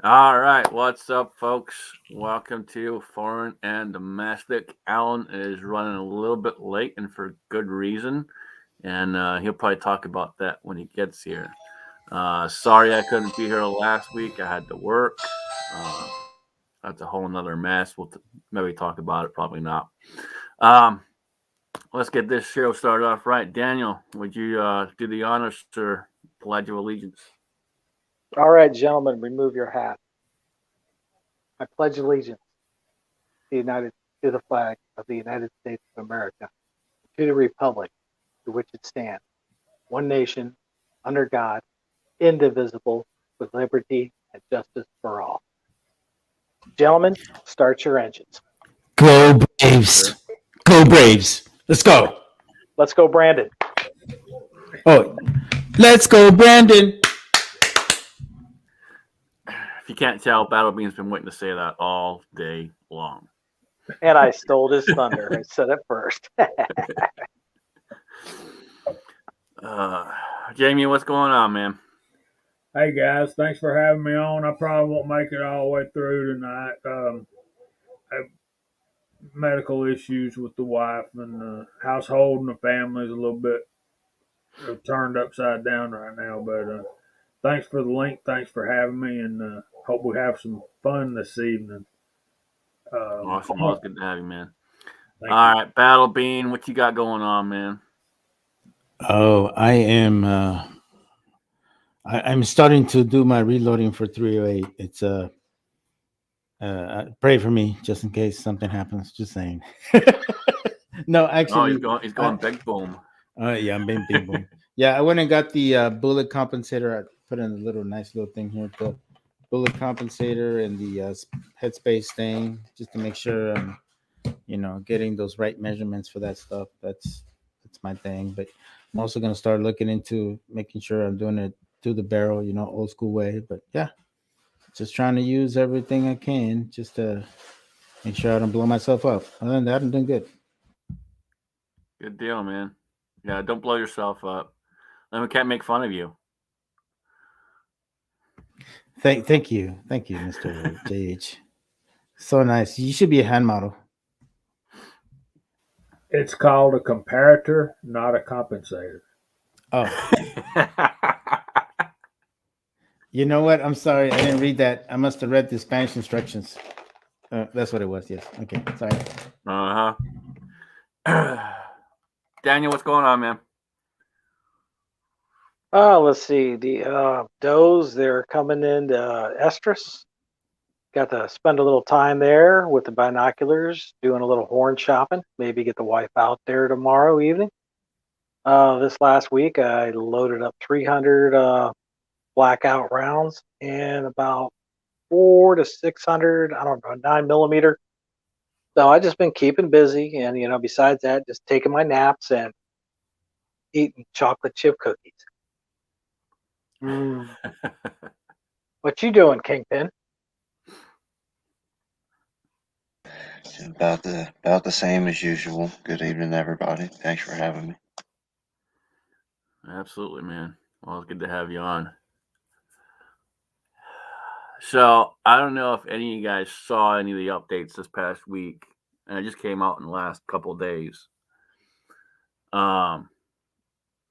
All right, what's up, folks? Welcome to Foreign and Domestic. Alan is running a little bit late and for good reason, and he'll probably talk about that when he gets here. Sorry I couldn't be here last week. I had to work. Uh, that's a whole nother mess. We'll maybe talk about it, probably not. Um, let's get this show started off right. Daniel, would you do the honors, sir? Pledge of Allegiance. All right, gentlemen, remove your hat. I pledge allegiance to the United to the flag of the United States of America, to the republic to which it stands, one nation, under God, indivisible, with liberty and justice for all. Gentlemen, start your engines. Go Sir. Braves! Go Braves! Let's go! Let's go, Brandon. Oh, let's go, Brandon! If you can't tell, Battle Bean's been waiting to say that all day long. And I stole his thunder. I said it first. Uh, Jamie, what's going on, man? Hey guys, thanks for having me on. I probably won't make it all the way through tonight. I have medical issues with the wife, and the household and the family is a little bit turned upside down right now. But thanks for the link. Thanks for having me, and hope we have some fun this evening. Awesome. Always good to have you, man. Thank All you. right, Battle Bean, what you got going on, man? Oh, I am. I'm starting to do my reloading for 308. It's pray for me just in case something happens. Just saying. No, Oh, actually, he's going big boom. yeah, I'm being big boom. Yeah, I went and got the bullet compensator. I put in a little nice little thing here. The bullet compensator and the headspace thing, just to make sure I'm, getting those right measurements for that stuff. That's my thing. But I'm also gonna start looking into making sure I'm doing it through the barrel, old school way. But yeah, just trying to use everything I can just to make sure I don't blow myself up. Other than that, I'm doing good. Good deal, man. Yeah, don't blow yourself up. Then we can't make fun of you. Thank you, Mr. JH. So nice. You should be a hand model. It's called a comparator, not a compensator. Oh, you know what? I'm sorry, I didn't read that. I must have read the Spanish instructions. That's what it was. Yes. Okay. Sorry. Daniel, what's going on, man? Let's see. The does, they're coming into estrus. Got to spend a little time there with the binoculars, doing a little horn shopping. Maybe get the wife out there tomorrow evening. This last week, I loaded up 300 blackout rounds and about 4 to 600, I don't know, 9 millimeter. So I just been keeping busy, and besides that, just taking my naps and eating chocolate chip cookies. Mm. What you doing, Kingpin? About the same as usual. Good evening, everybody. Thanks for having me. Absolutely, man. Well, it's good to have you on. So I don't know if any of you guys saw any of the updates this past week, and it just came out in the last couple of days. About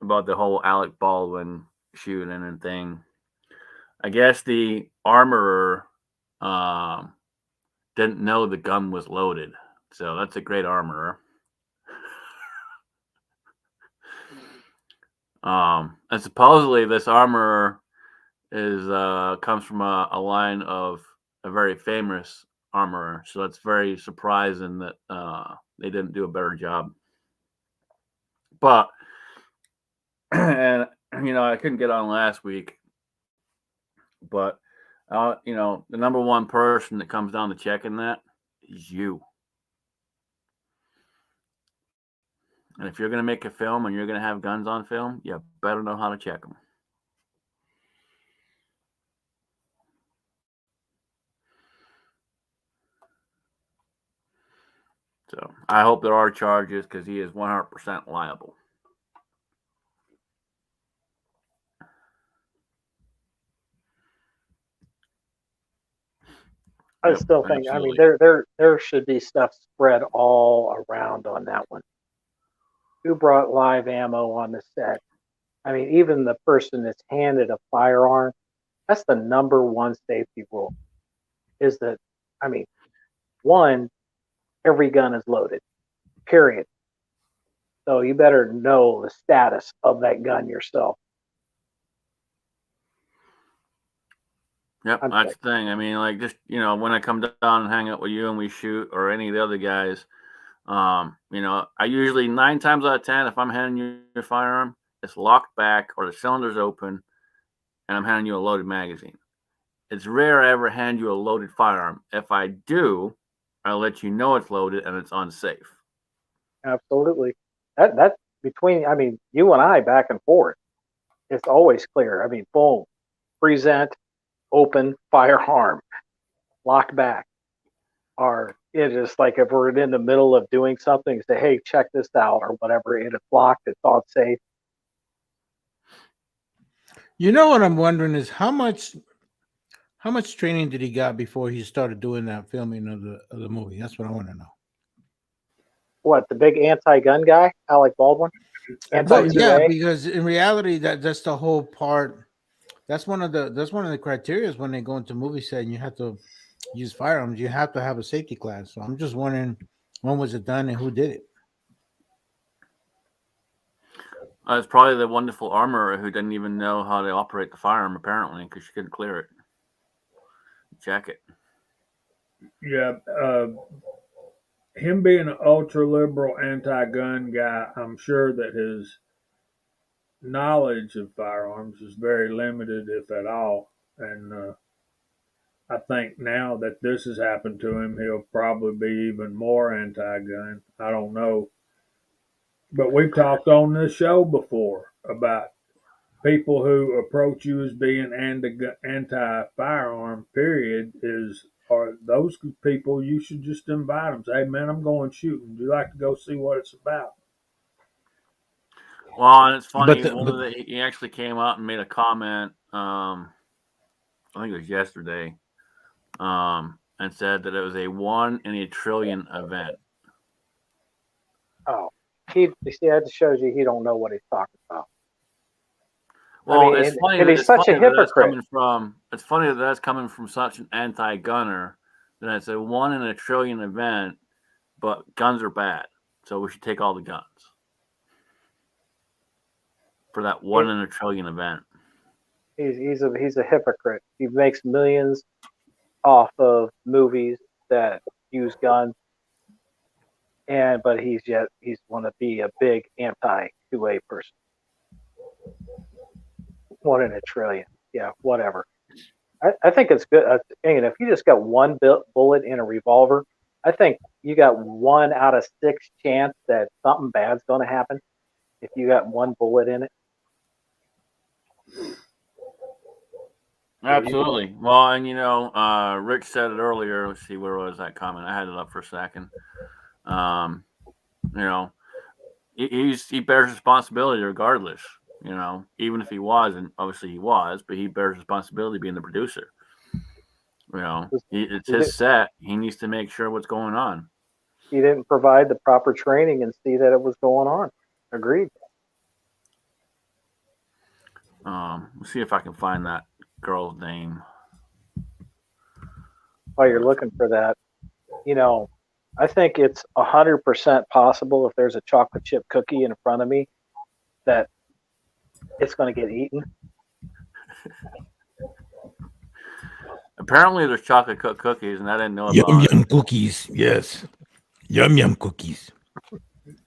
the whole Alec Baldwin shooting and thing. I guess the armorer didn't know the gun was loaded, so that's a great armorer. And supposedly this armorer is comes from a line of a very famous armorer, so it's very surprising that they didn't do a better job. But and I couldn't get on last week, but the number one person that comes down to checking that is you. And if you're going to make a film and you're going to have guns on film, you better know how to check them. So I hope there are charges because he is 100% liable. I Yep, still think, I mean, absolutely. there should be stuff spread all around on that one. Who brought live ammo on the set? I mean, even the person that's handed a firearm, that's the number one safety rule. Is that, I mean, one, every gun is loaded. Period. So you better know the status of that gun yourself. Yep, I'm that's sorry. the thing. I mean, like, just, when I come down and hang out with you and we shoot, or any of the other guys, I usually 9 times out of 10, if I'm handing you your firearm, it's locked back or the cylinder's open, and I'm handing you a loaded magazine. It's rare I ever hand you a loaded firearm. If I do, I'll let you know it's loaded and it's unsafe. Absolutely. That between, I mean, you and I back and forth, it's always clear. I mean, boom, present, open, firearm, lock back. Or it is like if we're in the middle of doing something, say, hey, check this out or whatever. It is locked, it's all safe. You know what I'm wondering is how much training did he got before he started doing that filming of the movie? That's what I want to know. What, the big anti-gun guy, Alec Baldwin? Well, yeah, Anti-2A? because in reality, that's the whole part. That's one of the criteria when they go into movie set and you have to use firearms. You have to have a safety class. So I'm just wondering when was it done and who did it. It's probably the wonderful armorer who didn't even know how to operate the firearm, apparently, because she couldn't clear it. Check it. Yeah, him being an ultra liberal anti-gun guy, I'm sure that his knowledge of firearms is very limited, if at all. And I think now that this has happened to him, he'll probably be even more anti-gun. I don't know, but we've talked on this show before about people who approach you as being anti-firearm. Period are those people you should just invite them. Say, hey man, I'm going shooting. Do you like to go see what it's about? Well, and it's funny. But He actually came out and made a comment. I think it was yesterday, and said that it was a 1 in a trillion event. Oh, you see, that just shows you he don't know what he's talking about. Well, I mean, it's funny and that he's such a that's hypocrite. coming from. It's funny that that's coming from such an anti-gunner. That it's a 1 in a trillion event, but guns are bad, so we should take all the guns for that 1 in a trillion event. He's a hypocrite. He makes millions off of movies that use guns, but he's want to be a big anti-2A person. 1 in a trillion. Yeah, whatever. I think it's good. And if you just got one bullet in a revolver, I think you got 1 out of 6 chance that something bad's going to happen if you got one bullet in it. Absolutely. Well, and Rick said it earlier. Let's see, where was that comment? I had it up for a second. You know, he bears responsibility regardless. Even if he was, and obviously he was, but he bears responsibility being the producer. It's his set. He needs to make sure what's going on. He didn't provide the proper training and see that it was going on. Agreed. Let's see if I can find that girl's name. While you're looking for that, I think it's 100% possible if there's a chocolate chip cookie in front of me that it's going to get eaten. Apparently, there's chocolate cookies, and I didn't know about Yum cookies, yes. Yum cookies.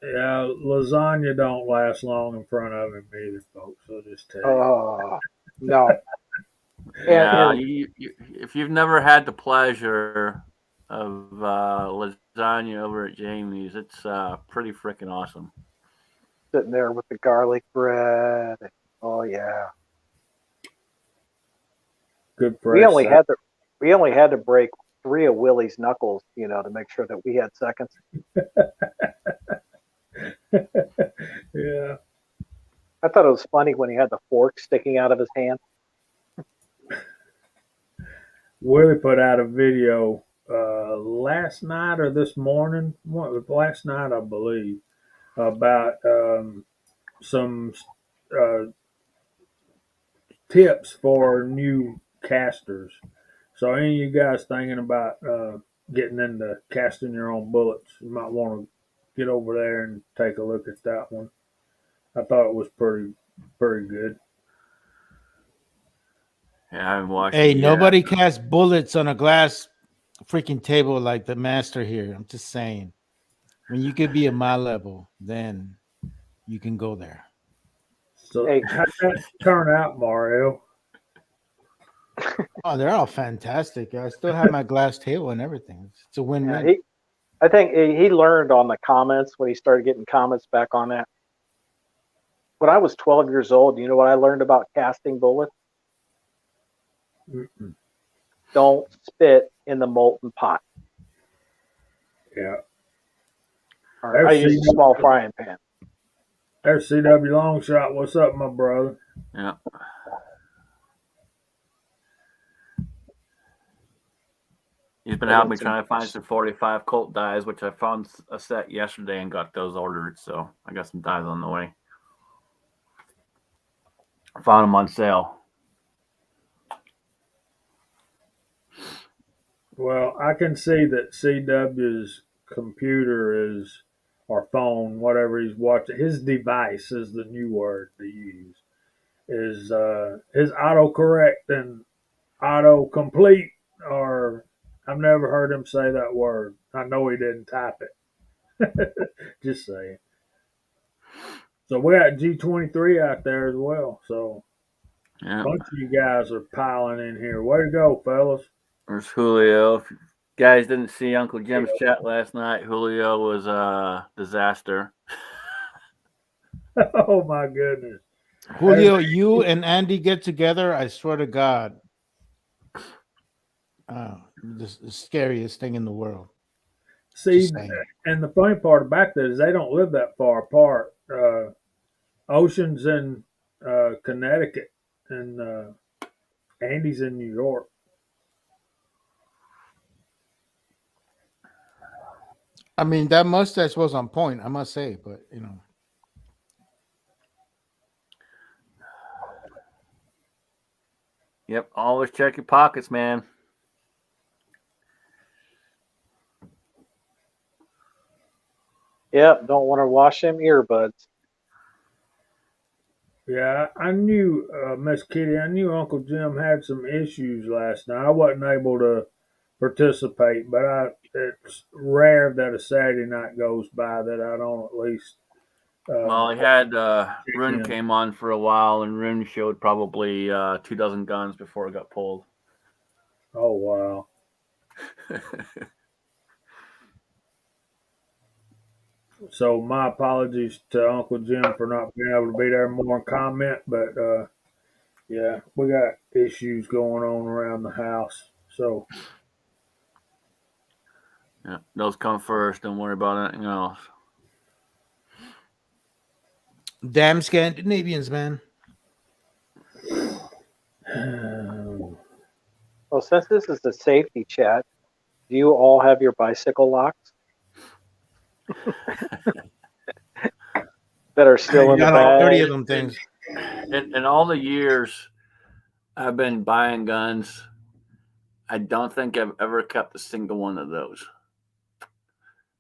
Yeah, lasagna don't last long in front of him either, folks. I'll just tell you. Oh, no. Yeah, if you've never had the pleasure of lasagna over at Jamie's, it's pretty freaking awesome. Sitting there with the garlic bread. Oh yeah. Good We price. we only had to break 3 of Willie's knuckles, to make sure that we had seconds. Yeah. I thought it was funny when he had the fork sticking out of his hand. Willie put out a video last night or this morning. Last night, I believe, about some uh, tips for new casters. So, any of you guys thinking about getting into casting your own bullets, you might want to get over there and take a look at that one. I thought it was pretty good. Yeah, I haven't watched Hey, it yet. nobody casts bullets on a glass freaking table like the master here. I'm just saying. When you could be at my level, then you can go there. So, Hey. how'd that turn out, Mario? Oh, they're all fantastic. I still have my glass table and everything. It's a Yeah, win-win. I think he learned on the comments when he started getting comments back on that. When I was 12 years old, you know what I learned about casting bullets? Mm-mm. Don't spit in the molten pot. Yeah. Or I use a small frying pan. There's CW Longshot. What's up, my brother? Yeah. He's been helping me trying to find some 45 Colt dies, which I found a set yesterday and got those ordered. So I got some dies on the way. I found them on sale. Well, I can see that CW's computer is, or phone, whatever he's watching, his device is the new word to use, is his autocorrect and autocomplete, or I've never heard him say that word. I know he didn't type it. Just saying. So we got G23 out there as well. So Yeah. a bunch of you guys are piling in here. Way to go, fellas. There's Julio. If you guys didn't see Uncle Jim's chat last night, Julio was a disaster. Oh my goodness. Julio, you and Andy get together, I swear to God. The scariest thing in the world. See, and the funny part about that is they don't live that far apart. Ocean's in Connecticut, and Andy's in New York. I mean, that mustache was on point, I must say, but you know. Yep, always check your pockets, man. Yep, don't want to wash them earbuds. Yeah, I knew Miss Kitty. I knew Uncle Jim had some issues last night. I wasn't able to participate, but it's rare that a Saturday night goes by that I don't at least. Well, he had Rune came on for a while, and Rune showed probably 2 dozen guns before it got pulled. Oh wow! So my apologies to Uncle Jim for not being able to be there more and comment, but yeah, we got issues going on around the house. So yeah, those come first. Don't worry about anything else. Damn Scandinavians, man. Well, since this is a safety chat, do you all have your bicycle locks that are still in the bag? 30 of them things. In all the years I've been buying guns, I don't think I've ever kept a single one of those.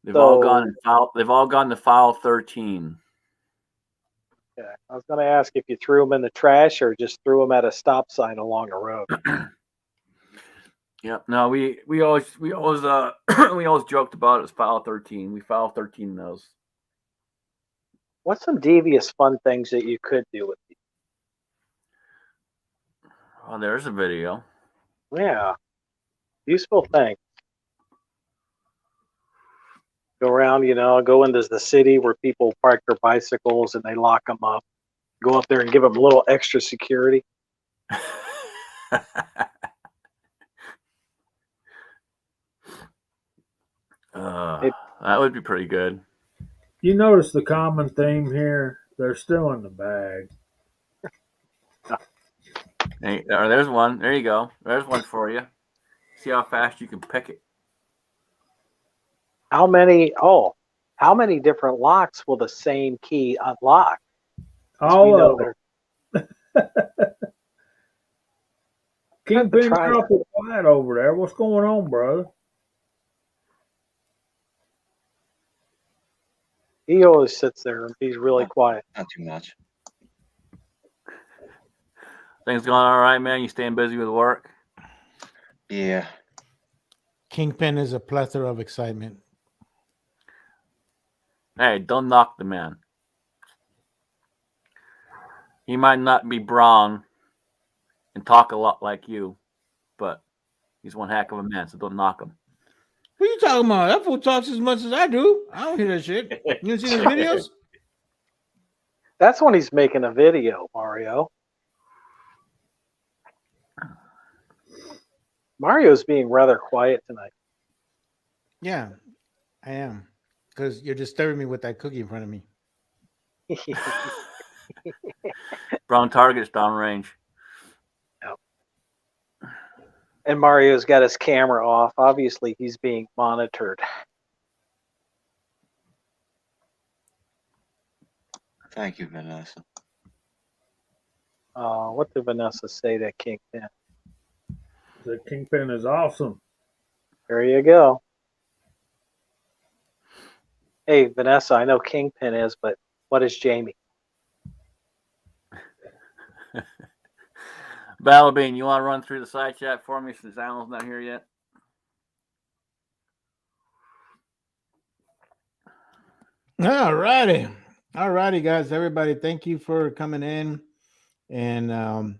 They've all gone to file 13. Yeah, I was going to ask if you threw them in the trash or just threw them at a stop sign along a road. Yep. No, we always we always joked about it as file 13. We file 13 those. What's some devious fun things that you could do with these? Oh, there's a video. Yeah, useful thing. Go around, go into the city where people park their bicycles and they lock them up. Go up there and give them a little extra security. That would be pretty good. you notice the common theme here? They're still in the bag. Hey, there's one. There you go. There's one for you. See how fast you can pick it. How many different locks will the same key unlock? As we All know of them. there. Kingpin, try you're awful quiet over there. What's going on, brother? He always sits there and he's really quiet. Not too much. Things going all right, man? You staying busy with work? Yeah. Kingpin is a plethora of excitement. Hey, don't knock the man. He might not be brown and talk a lot like you, but he's one heck of a man, so don't knock him. What are you talking about? That fool talks as much as I do. I don't hear that shit. You seen his videos? That's when he's making a video, Mario. Mario's being rather quiet tonight. Yeah, I am. Because you're disturbing me with that cookie in front of me. Brown target's downrange. And Mario's got his camera off. Obviously, he's being monitored. Thank you, Vanessa. What did Vanessa say to Kingpin? The Kingpin is awesome. There you go. Hey, Vanessa, I know Kingpin is, but what is Jamie? Battlebean, you want to run through the side chat for me since Alan's not here yet? All righty, guys. Everybody, thank you for coming in. And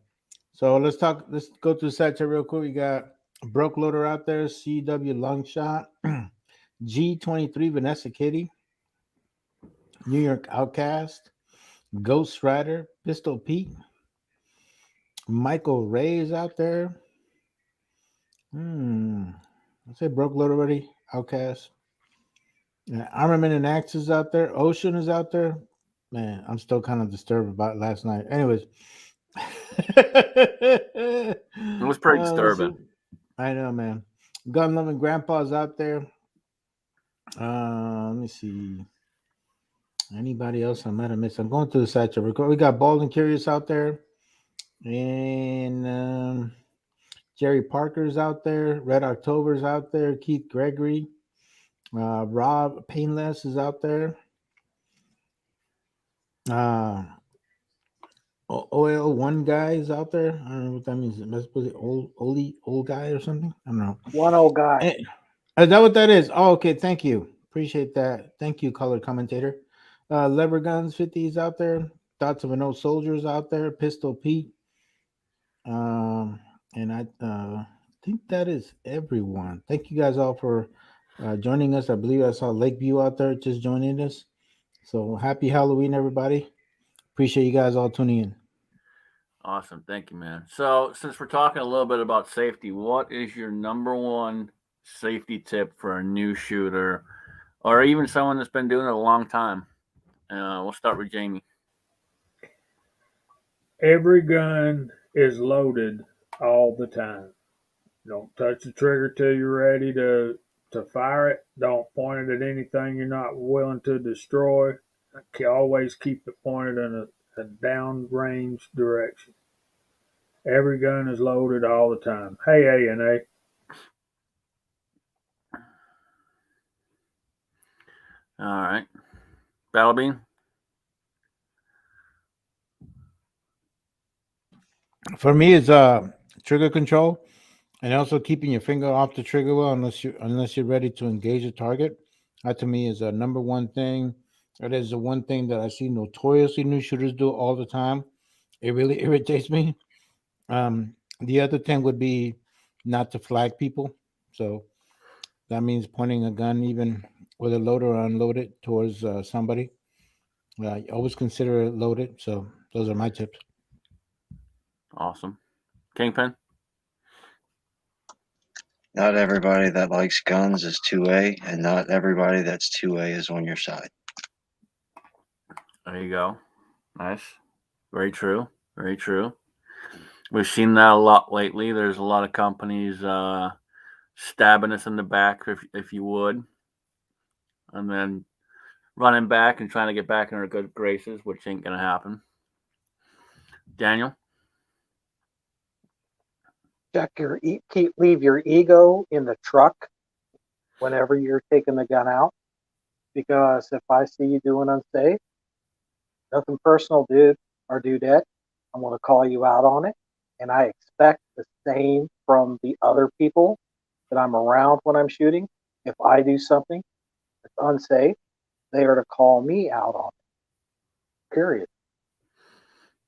so let's go through the side chat real quick. We got Broke Loader out there, CW Longshot, G23 Vanessa Kitty, New York Outcast, Ghost Rider, Pistol Pete, Michael Ray is out there. I say Broke Loader already. Outcast. Armament and Axe is out there. Ocean is out there. Man, I'm still kind of disturbed about last night. Anyways. It was pretty disturbing. I know, man. Gun Loving Grandpa's out there. Let me see. Anybody else I might have missed? I'm going through the side chat. We got Bald and Curious out there. And Jerry Parker's out there. Red October's out there. Keith Gregory. Rob Painless is out there. OL one guy is out there. I don't know what that means. That's supposed to be old guy or something. I don't know. One old guy. Is that what that is? Oh, okay. Thank you. Appreciate that. Thank you, color commentator. Lever Guns 50 is out there. Thoughts of an Old Soldier's out there. Pistol Pete. And I think that is everyone. Thank you guys all for joining us. I believe I saw Lakeview out there just joining us. So happy Halloween, everybody. Appreciate you guys all tuning in. Awesome. Thank you, man. So since we're talking a little bit about safety, what is your number one safety tip for a new shooter or even someone that's been doing it a long time? We'll start with Jamie. Every gun is loaded all the time. Don't touch the trigger till you're ready to fire it. Don't point it at anything you're not willing to destroy. Always keep it pointed in a downrange direction. Every gun is loaded all the time. Hey, A&A. All right. Battlebean? For me, it's trigger control, and also keeping your finger off the trigger wheel unless you're ready to engage a target. That to me is a number one thing. That is the one thing that I see notoriously new shooters do all the time. It really irritates me. The other thing would be not to flag people. So that means pointing a gun, even with a load or unloaded, towards somebody. Always consider it loaded. So those are my tips. Awesome. Kingpin? Not everybody that likes guns is 2A, and not everybody that's 2A is on your side. There you go. Nice. Very true. Very true. We've seen that a lot lately. There's a lot of companies stabbing us in the back, if you would. and then running back and trying to get back in her good graces, which ain't gonna happen. Daniel? Leave your ego in the truck whenever you're taking the gun out, because if I see you doing unsafe, nothing personal, dude or dudette, I'm going to call you out on it, and I expect the same from the other people that I'm around when I'm shooting. If I do something that's unsafe, they are to call me out on it. Period.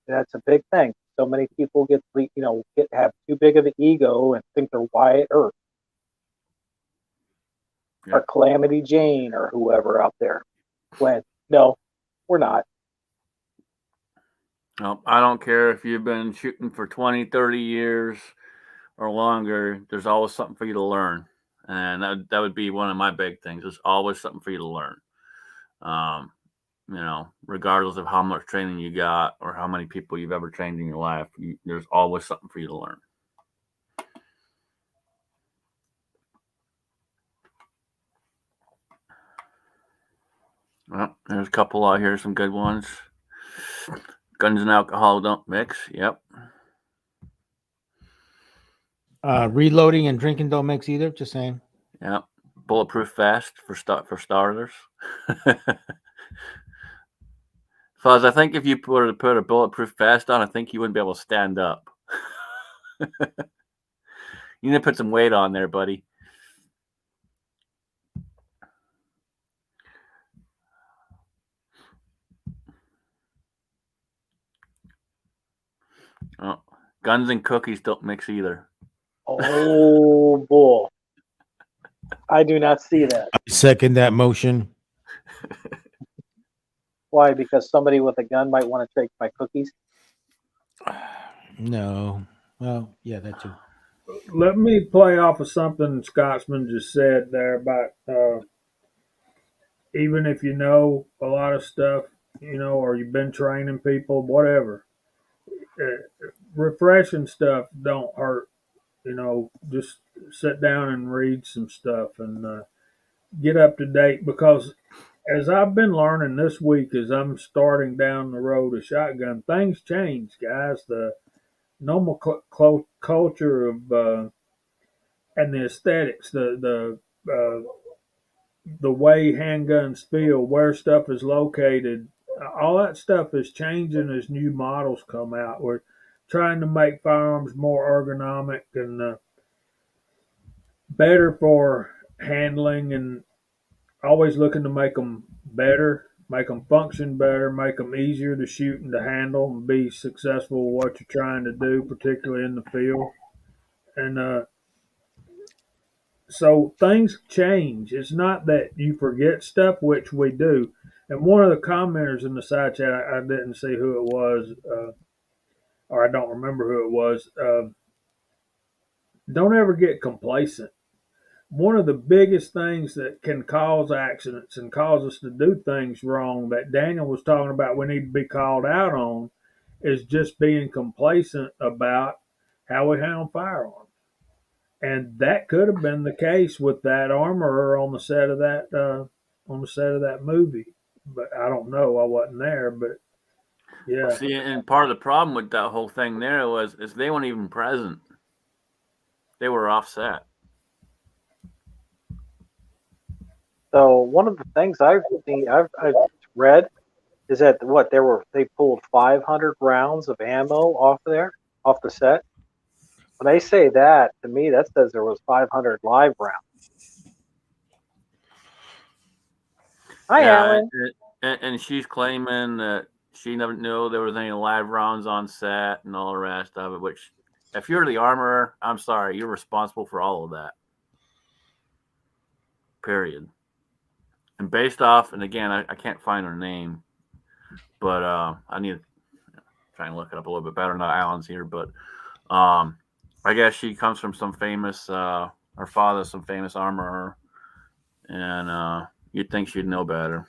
That's a big thing. So many people have too big of an ego and think they're Wyatt Earp or Calamity Jane or whoever out there. When no, we're not. No, I don't care if you've been shooting for 20, 30 years or longer. There's always something for you to learn, and that would be one of my big things. There's always something for you to learn. Regardless of how much training you got or how many people you've ever trained in your life, there's always something for you to learn. Well, there's a couple out here, some good ones. Guns and alcohol don't mix. Yep. Reloading and drinking don't mix either. Just saying. Yep. Bulletproof vest for starters. Fuzz, I think if you put a bulletproof vest on, I think you wouldn't be able to stand up. You need to put some weight on there, buddy. Oh, guns and cookies don't mix either. Oh boy, I do not see that. I second that motion. Why? Because somebody with a gun might want to take my cookies. No. Well, yeah, that too. Let me play off of something Scotsman just said there about even if you know a lot of stuff, or you've been training people, whatever, refreshing stuff don't hurt. Just sit down and read some stuff and get up to date, because as I've been learning this week, as I'm starting down the road of shotgun, things change, guys. The normal culture of and the aesthetics, the way handguns feel, where stuff is located, all that stuff is changing as new models come out. We're trying to make firearms more ergonomic and better for handling, and always looking to make them better, make them function better, make them easier to shoot and to handle and be successful with what you're trying to do, particularly in the field. And so things change. It's not that you forget stuff, which we do. And one of the commenters in the side chat, I didn't see who it was, or I don't remember who it was. Don't ever get complacent. One of the biggest things that can cause accidents and cause us to do things wrong that Daniel was talking about we need to be called out on is just being complacent about how we handle firearms. And that could have been the case with that armorer on the set of that movie, but I don't know. I wasn't there, but yeah. See, and part of the problem with that whole thing there is they weren't even present. They were offset. So one of the things I've read is that they pulled 500 rounds of ammo off the set. When they say that, to me, that says there was 500 live rounds. Hi, Alan. And she's claiming that she never knew there was any live rounds on set and all the rest of it, which, if you're the armorer, I'm sorry, you're responsible for all of that. Period. And based off, and again, I can't find her name, but I need to try and look it up a little bit better. Not Alan's here, but I guess she comes from some famous, her father's some famous armorer, and you'd think she'd know better.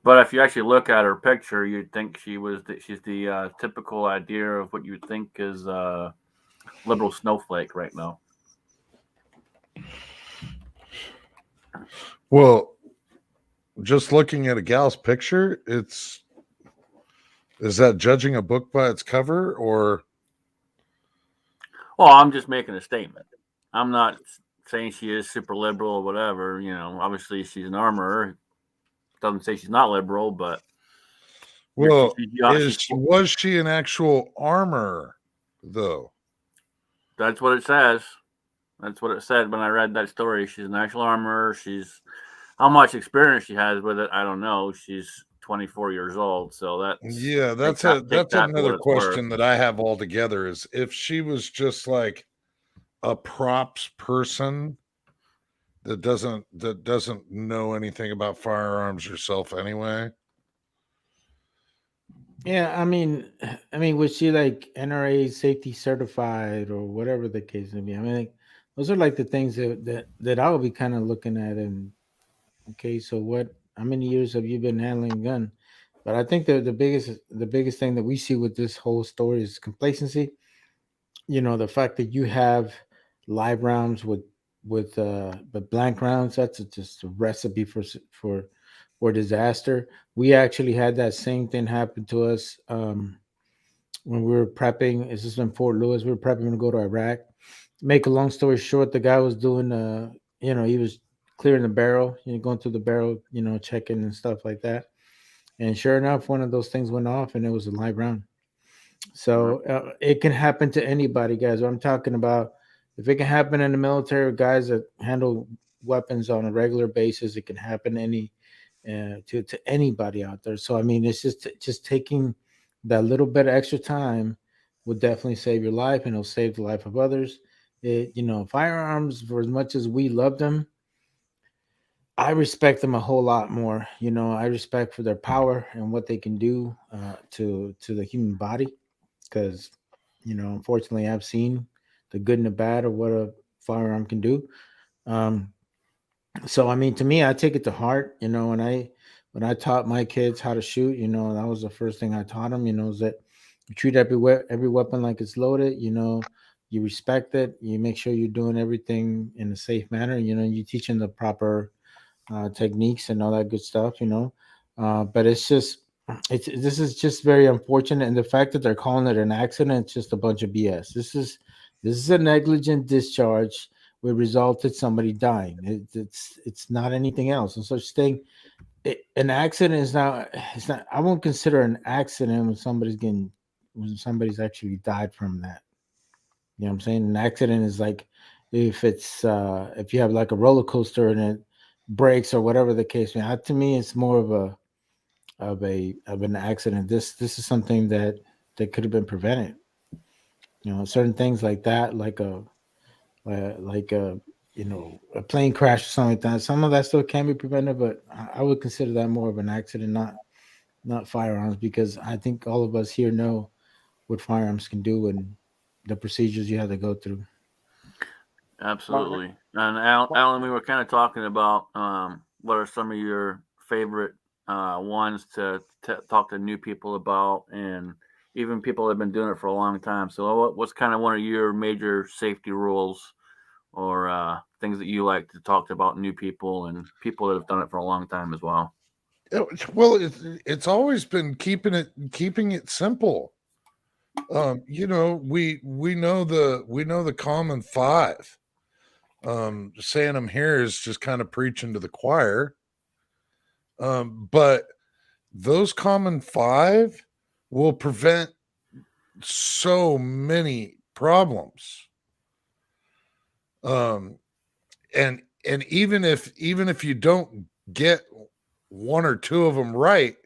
But if you actually look at her picture, you'd think she's the typical idea of what you'd think is liberal snowflake right now. Well, just looking at a gal's picture, is that judging a book by its cover, or? Well, I'm just making a statement. I'm not saying she is super liberal or whatever. Obviously she's an armorer. Doesn't say she's not liberal, but Well, she's was she an actual armor, though? That's what it says. That's what it said when I read that story. She's an actual armorer. How much experience she has with it, I don't know. She's 24 years old, so that's another question that I have altogether. Is if she was just like a props person that doesn't know anything about firearms herself anyway. Yeah, I mean, was she like NRA safety certified or whatever the case may be? I mean, like, those are like the things that I would be kind of looking at. And okay, so how many years have you been handling a gun? But I think the biggest thing that we see with this whole story is complacency. The fact that you have live rounds with blank rounds, that's just a recipe for disaster. We actually had that same thing happen to us when we were prepping. This is in Fort Lewis. We were prepping to go to Iraq. Make a long story short, the guy was doing he was clearing the barrel, going through the barrel, checking and stuff like that. And sure enough, one of those things went off, and it was a live round. So it can happen to anybody, guys. What I'm talking about, if it can happen in the military, guys that handle weapons on a regular basis, it can happen to anybody out there. So I mean, it's just taking that little bit of extra time will definitely save your life, and it'll save the life of others. Firearms, for as much as we love them, I respect them a whole lot more. I respect for their power and what they can do to the human body, because unfortunately I've seen the good and the bad of what a firearm can do. um so I mean, to me, I take it to heart. When I taught my kids how to shoot, that was the first thing I taught them, is that you treat every weapon like it's loaded. You respect it, you make sure you're doing everything in a safe manner. You teach them the proper techniques and all that good stuff. But this is just very unfortunate, and the fact that they're calling it an accident, it's just a bunch of BS. This is a negligent discharge which resulted somebody dying. It's not anything else. And such thing, an accident is not. It's not. I won't consider an accident when somebody's actually died from that. You know what I'm saying? An accident is like if you have like a roller coaster and it breaks or whatever the case may be. To me, it's more of an accident. This is something that could have been prevented. Certain things like that, like a plane crash or something like that. Some of that still can be prevented, but I would consider that more of an accident, not firearms, because I think all of us here know what firearms can do and the procedures you have to go through. Absolutely. And Alan, we were kind of talking about what are some of your favorite ones to talk to new people about, and even people that have been doing it for a long time. So, what's kind of one of your major safety rules or things that you like to talk about new people and people that have done it for a long time as well? Well, it's always been keeping it simple. We know the common five. Saying them here is just kind of preaching to the choir. But those common five will prevent so many problems. And even if you don't get one or two of them right,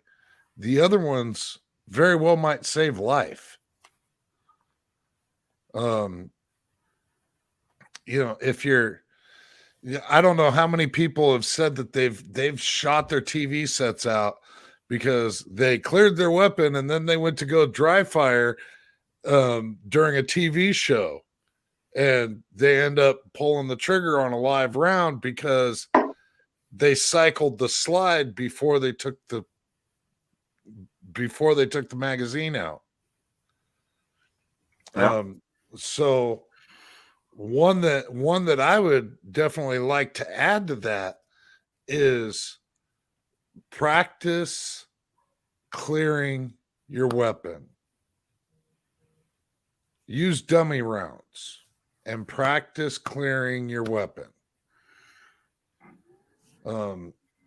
the other ones very well might save life. If you're, I don't know how many people have said that they've shot their TV sets out because they cleared their weapon and then they went to go dry fire during a TV show, and they end up pulling the trigger on a live round because they cycled the slide before they took the magazine out. Yeah. So one that I would definitely like to add to that is practice clearing your weapon. Use dummy rounds and practice clearing your weapon.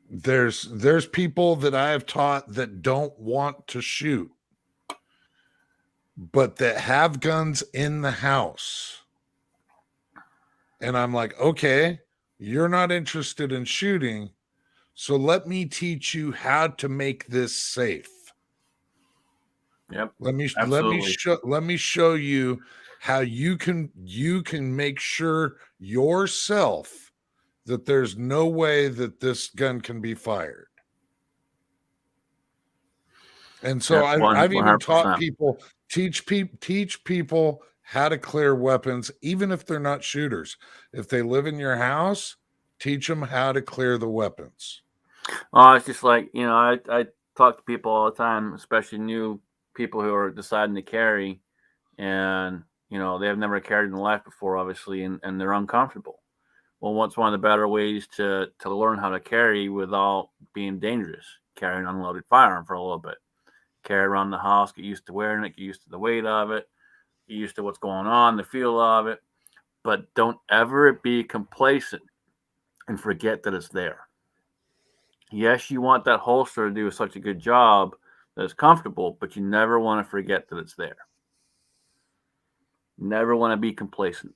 There's people that I have taught that don't want to shoot, but that have guns in the house. And I'm like, okay, you're not interested in shooting, so let me teach you how to make this safe. Yep. Let me show you how you can make sure yourself that there's no way that this gun can be fired. And so That's I've even taught 100%. people, teach people how to clear weapons, even if they're not shooters. If they live in your house, teach them how to clear the weapons. Oh, it's just like, I talk to people all the time, especially new people who are deciding to carry, and they have never carried in their life before, obviously, and they're uncomfortable. Well, what's one of the better ways to learn how to carry without being dangerous? Carry an unloaded firearm for a little bit. Carry around the house, get used to wearing it, get used to the weight of it, get used to what's going on, the feel of it. But don't ever be complacent and forget that it's there. Yes, you want that holster to do such a good job that it's comfortable, but you never want to forget that it's there. Never want to be complacent.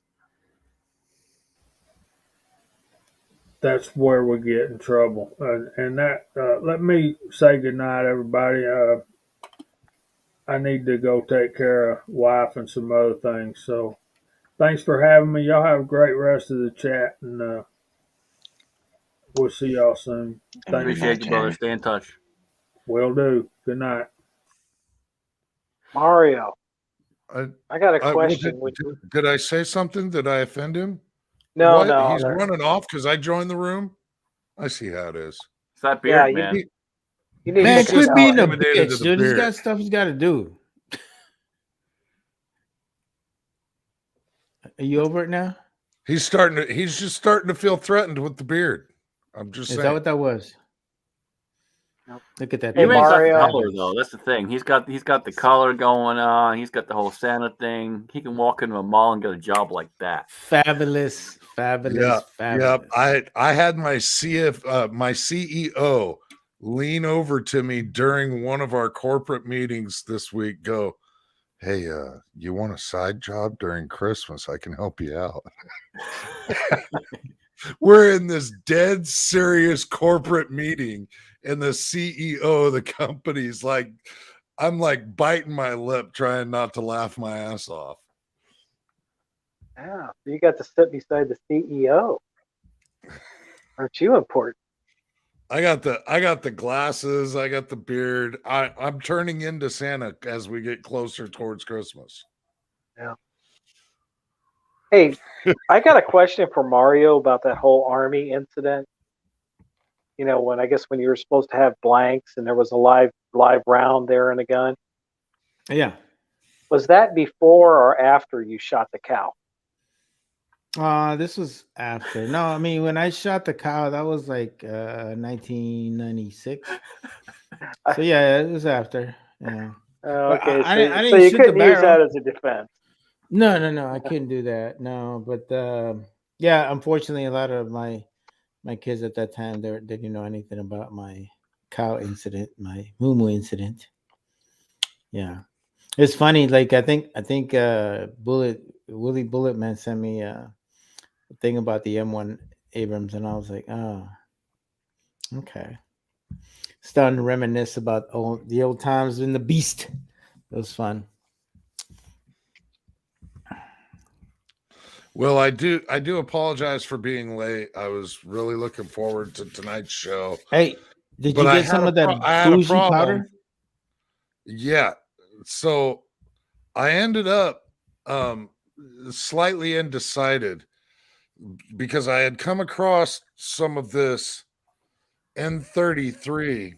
That's where we get in trouble. And that, let me say goodnight, everybody. I need to go take care of wife and some other things. So thanks for having me. Y'all have a great rest of the chat, and we'll see y'all soon. Thanks. Appreciate you, brother. Stay in touch. Will do. Good night. Mario, I got a What question. did I say something? Did I offend him? No, What? no. He's running off because I joined the room? I see how it is. It's that beard, Yeah, man. You need Man, to quit being a intimidated bitch, to the dude. He's beard. got stuff he's got to do. Are you over it now? He's just starting to feel threatened with the beard. I'm just Is saying. that what that was? Nope. Look at that. Hey, You ain't got the Mario. color though. That's the thing. He's got the color going on. He's got the whole Santa thing. He can walk into a mall and get a job like that. Fabulous. Yeah. I had my CEO lean over to me during one of our corporate meetings this week. Go, hey, you want a side job during Christmas? I can help you out. We're in this dead serious corporate meeting, and the CEO of the company's like, I'm like biting my lip, trying not to laugh my ass off. Yeah, you got to sit beside the CEO. Aren't you important? I got the glasses, I got the beard. I'm turning into Santa as we get closer towards Christmas. Yeah. Hey, I got a question for Mario about that whole Army incident. When you were supposed to have blanks and there was a live round there in a gun. Yeah. Was that before or after you shot the cow? This was after. No, I mean when I shot the cow, that was like 1996. So yeah, it was after. Yeah. Okay, I so didn't you shoot couldn't the use that barrel. as a defense. No, I couldn't do that. No, but yeah, unfortunately, a lot of my kids at that time they didn't know anything about my cow incident, my moo incident. Yeah, it's funny. Like I think Willie Bulletman sent me a thing about the M1 Abrams, and I was like, oh, okay. Starting to reminisce about the old times in the Beast. It was fun. Well, I do apologize for being late. I was really looking forward to tonight's show. Hey, did But you I get had some a of that I had a bougie problem. powder? Yeah. So I ended up slightly undecided because I had come across some of this N33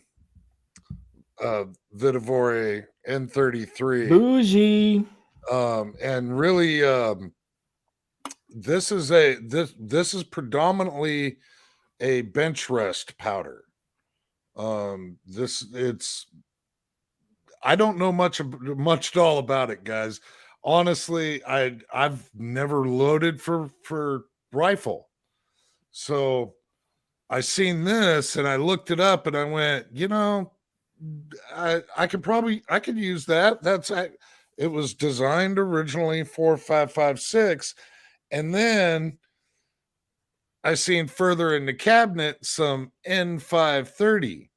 Vitavore N33 Bougie. and really this is predominantly a bench rest powder. I don't know much at all about it, guys. Honestly, I've never loaded for rifle. So I seen this and I looked it up and I went, I could use that. It was designed originally for 5.56, and then I seen further in the cabinet some N530.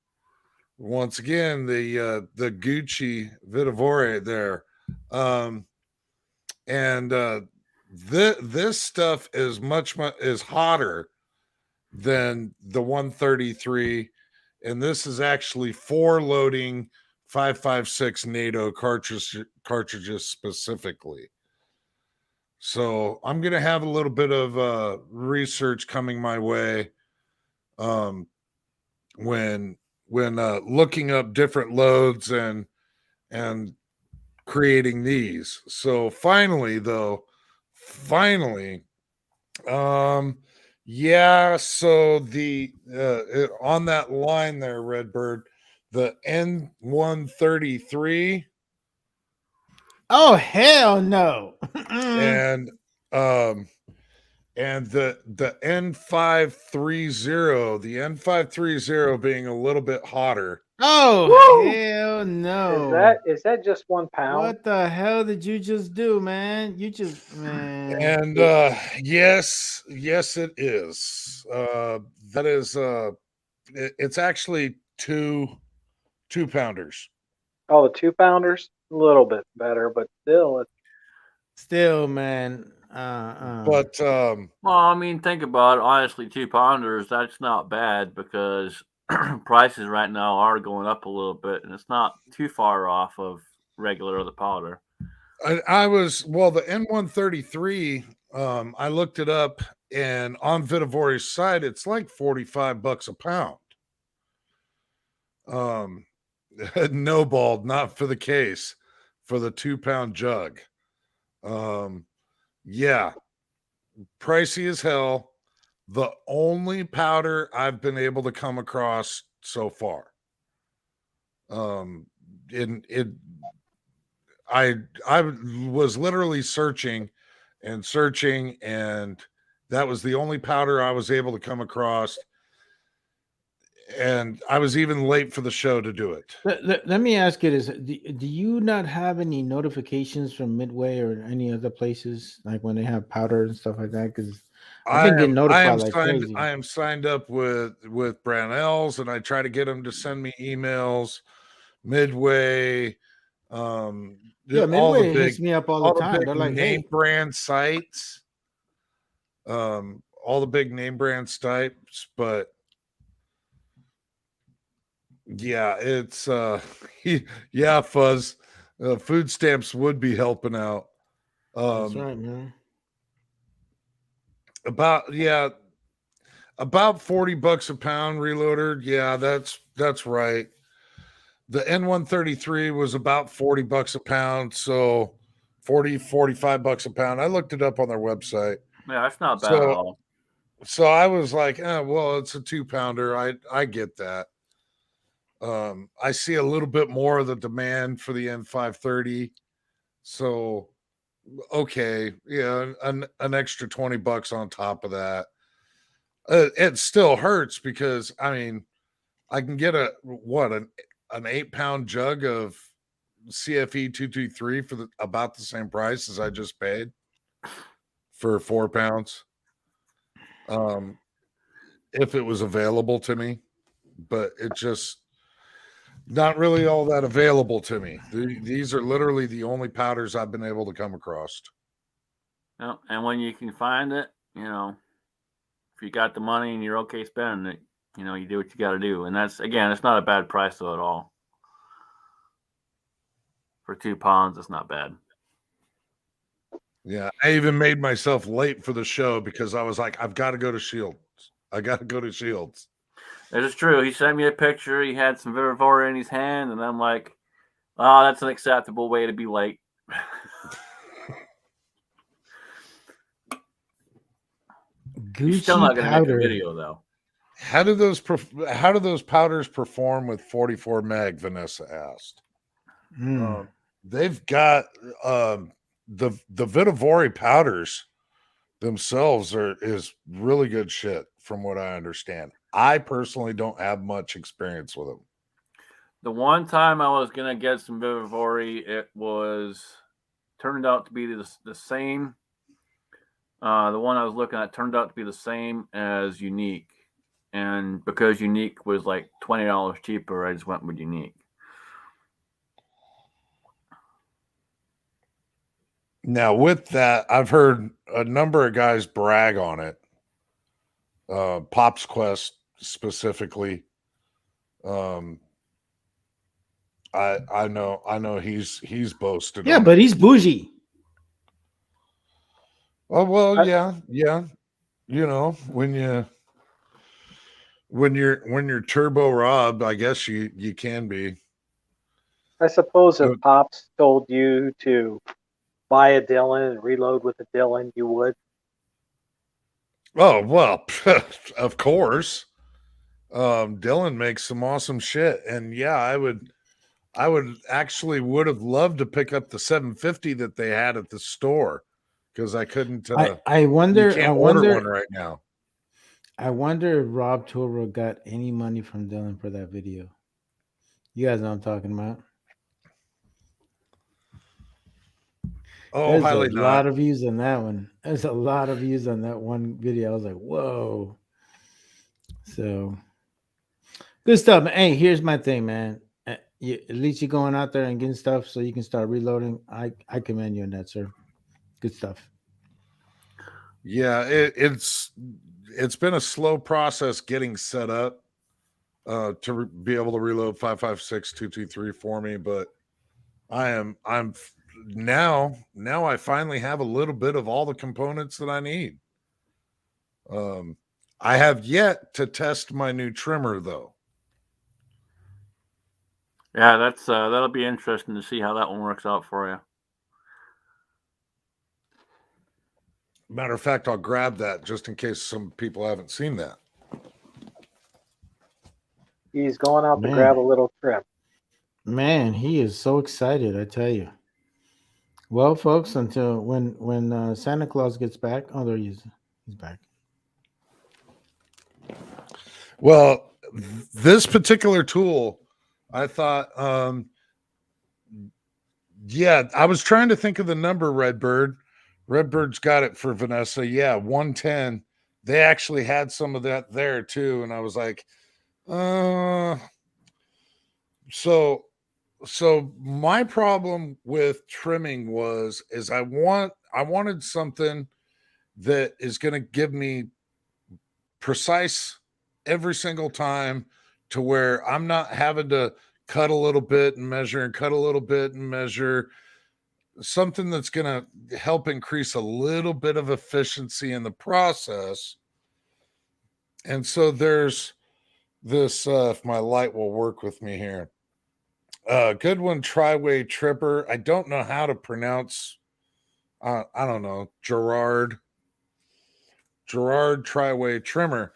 Once again, the Gucci Vitavore there, and this stuff is much is hotter than the 133, and this is actually 4 loading 5.56 NATO cartridges specifically. So I'm gonna have a little bit of research coming my way when looking up different loads and creating these. So finally, yeah, so the on that line there, Redbird, the N133 Oh hell no! and the N530, the N530 being a little bit hotter. Oh Woo! hell no! Is that just 1 pound? What the hell did you just do, man? Man. And yes, it is. That is it's actually two pounders. Oh, the 2 pounders, a little bit better, but still, Still, man. But Well, I mean, think about it. Honestly, 2 pounders, that's not bad because prices right now are going up a little bit, and it's not too far off of regular other powder. I was the N133. I looked it up, and on Vitavore's site, it's like $45 a pound. No ball, not for the case, for the 2-pound jug. Yeah, pricey as hell. The only powder I've been able to come across so far. I was literally searching, and that was the only powder I was able to come across. And I was even late for the show to do it. Let me ask you this: do you not have any notifications from Midway or any other places, like when they have powder and stuff like that? Because I've been getting notified like crazy. I am signed up with Brownells, and I try to get them to send me emails. Midway, Midway hits me up all the time. They're like name brand sites, all the big name brand sites, but yeah, it's yeah, Fuzz. Food stamps would be helping out. That's right, man. About $40 a pound reloader. Yeah, that's right. The N133 was about $40 a pound, so $45 a pound. I looked it up on their website. Yeah, that's not bad at all. So I was like, well, it's a 2-pounder. I get that. I see a little bit more of the demand for the N530. So okay, yeah, an extra $20 on top of that. It still hurts because I mean, I can get an 8-pound jug of CFE 223 for about the same price as I just paid for 4 pounds. If it was available to me, but it just not really all that available to me. These are literally the only powders I've been able to come across. Yeah, and when you can find it, if you got the money and you're okay spending it, you do what you got to do. And that's, again, it's not a bad price though at all. For 2 pounds, it's not bad. Yeah, I even made myself late for the show because I was like, I've got to go to Shields. I got to go to Shields. It is true. He sent me a picture. He had some Vitavore in his hand, and I'm like, oh, that's an acceptable way to be late. You're still not Gucci going to make a powder. video though. How do those powders perform with 44 mag? Vanessa asked. Mm. They've got the Vitavori powders themselves is really good shit from what I understand. I personally don't have much experience with them. The one time I was going to get some Vivivori, it turned out to be the same. The one I was looking at turned out to be the same as Unique. And because Unique was like $20 cheaper, I just went with Unique. Now, with that, I've heard a number of guys brag on it. Pop's Quest specifically. I know he's boasted. Yeah, on but it. he's bougie. Oh well, yeah. You know, when you're Turbo Rob, I guess you can be. I suppose if Pops told you to buy a Dylan and reload with a Dylan, you would. Oh well, of course. Dylan makes some awesome shit, and yeah, I would actually would have loved to pick up the 750 that they had at the store because I couldn't. I wonder. You can't I order wonder. one right now. I wonder if Rob Turbo got any money from Dylan for that video. You guys know what I'm talking about. Oh, There's highly a not. lot of views on that one. There's a lot of views on that one video. I was like, whoa. So good stuff. Hey, here's my thing, man. At least you're going out there and getting stuff so you can start reloading. I commend you on that, sir. Good stuff. Yeah, it's been a slow process getting set up to be able to reload 5.56 2.23 for me, but I'm now I finally have a little bit of all the components that I need. I have yet to test my new trimmer though. Yeah, that'll be interesting to see how that one works out for you. Matter of fact, I'll grab that just in case some people haven't seen that. He's going out to grab a little trim. Man, he is so excited, I tell you. Well, folks, until when Santa Claus gets back, oh, there he is. He's back. Well, this particular tool, I thought, yeah, I was trying to think of the number, Redbird. Redbird's got it for Vanessa. Yeah, 110. They actually had some of that there too. And I was like, so my problem with trimming is I wanted something that is going to give me precise every single time to where I'm not having to cut a little bit and measure and cut a little bit and measure. Something that's going to help increase a little bit of efficiency in the process. And so there's this, if my light will work with me here. Goodwin Triway Tripper. I don't know how to pronounce, I don't know, Gerard Triway Trimmer.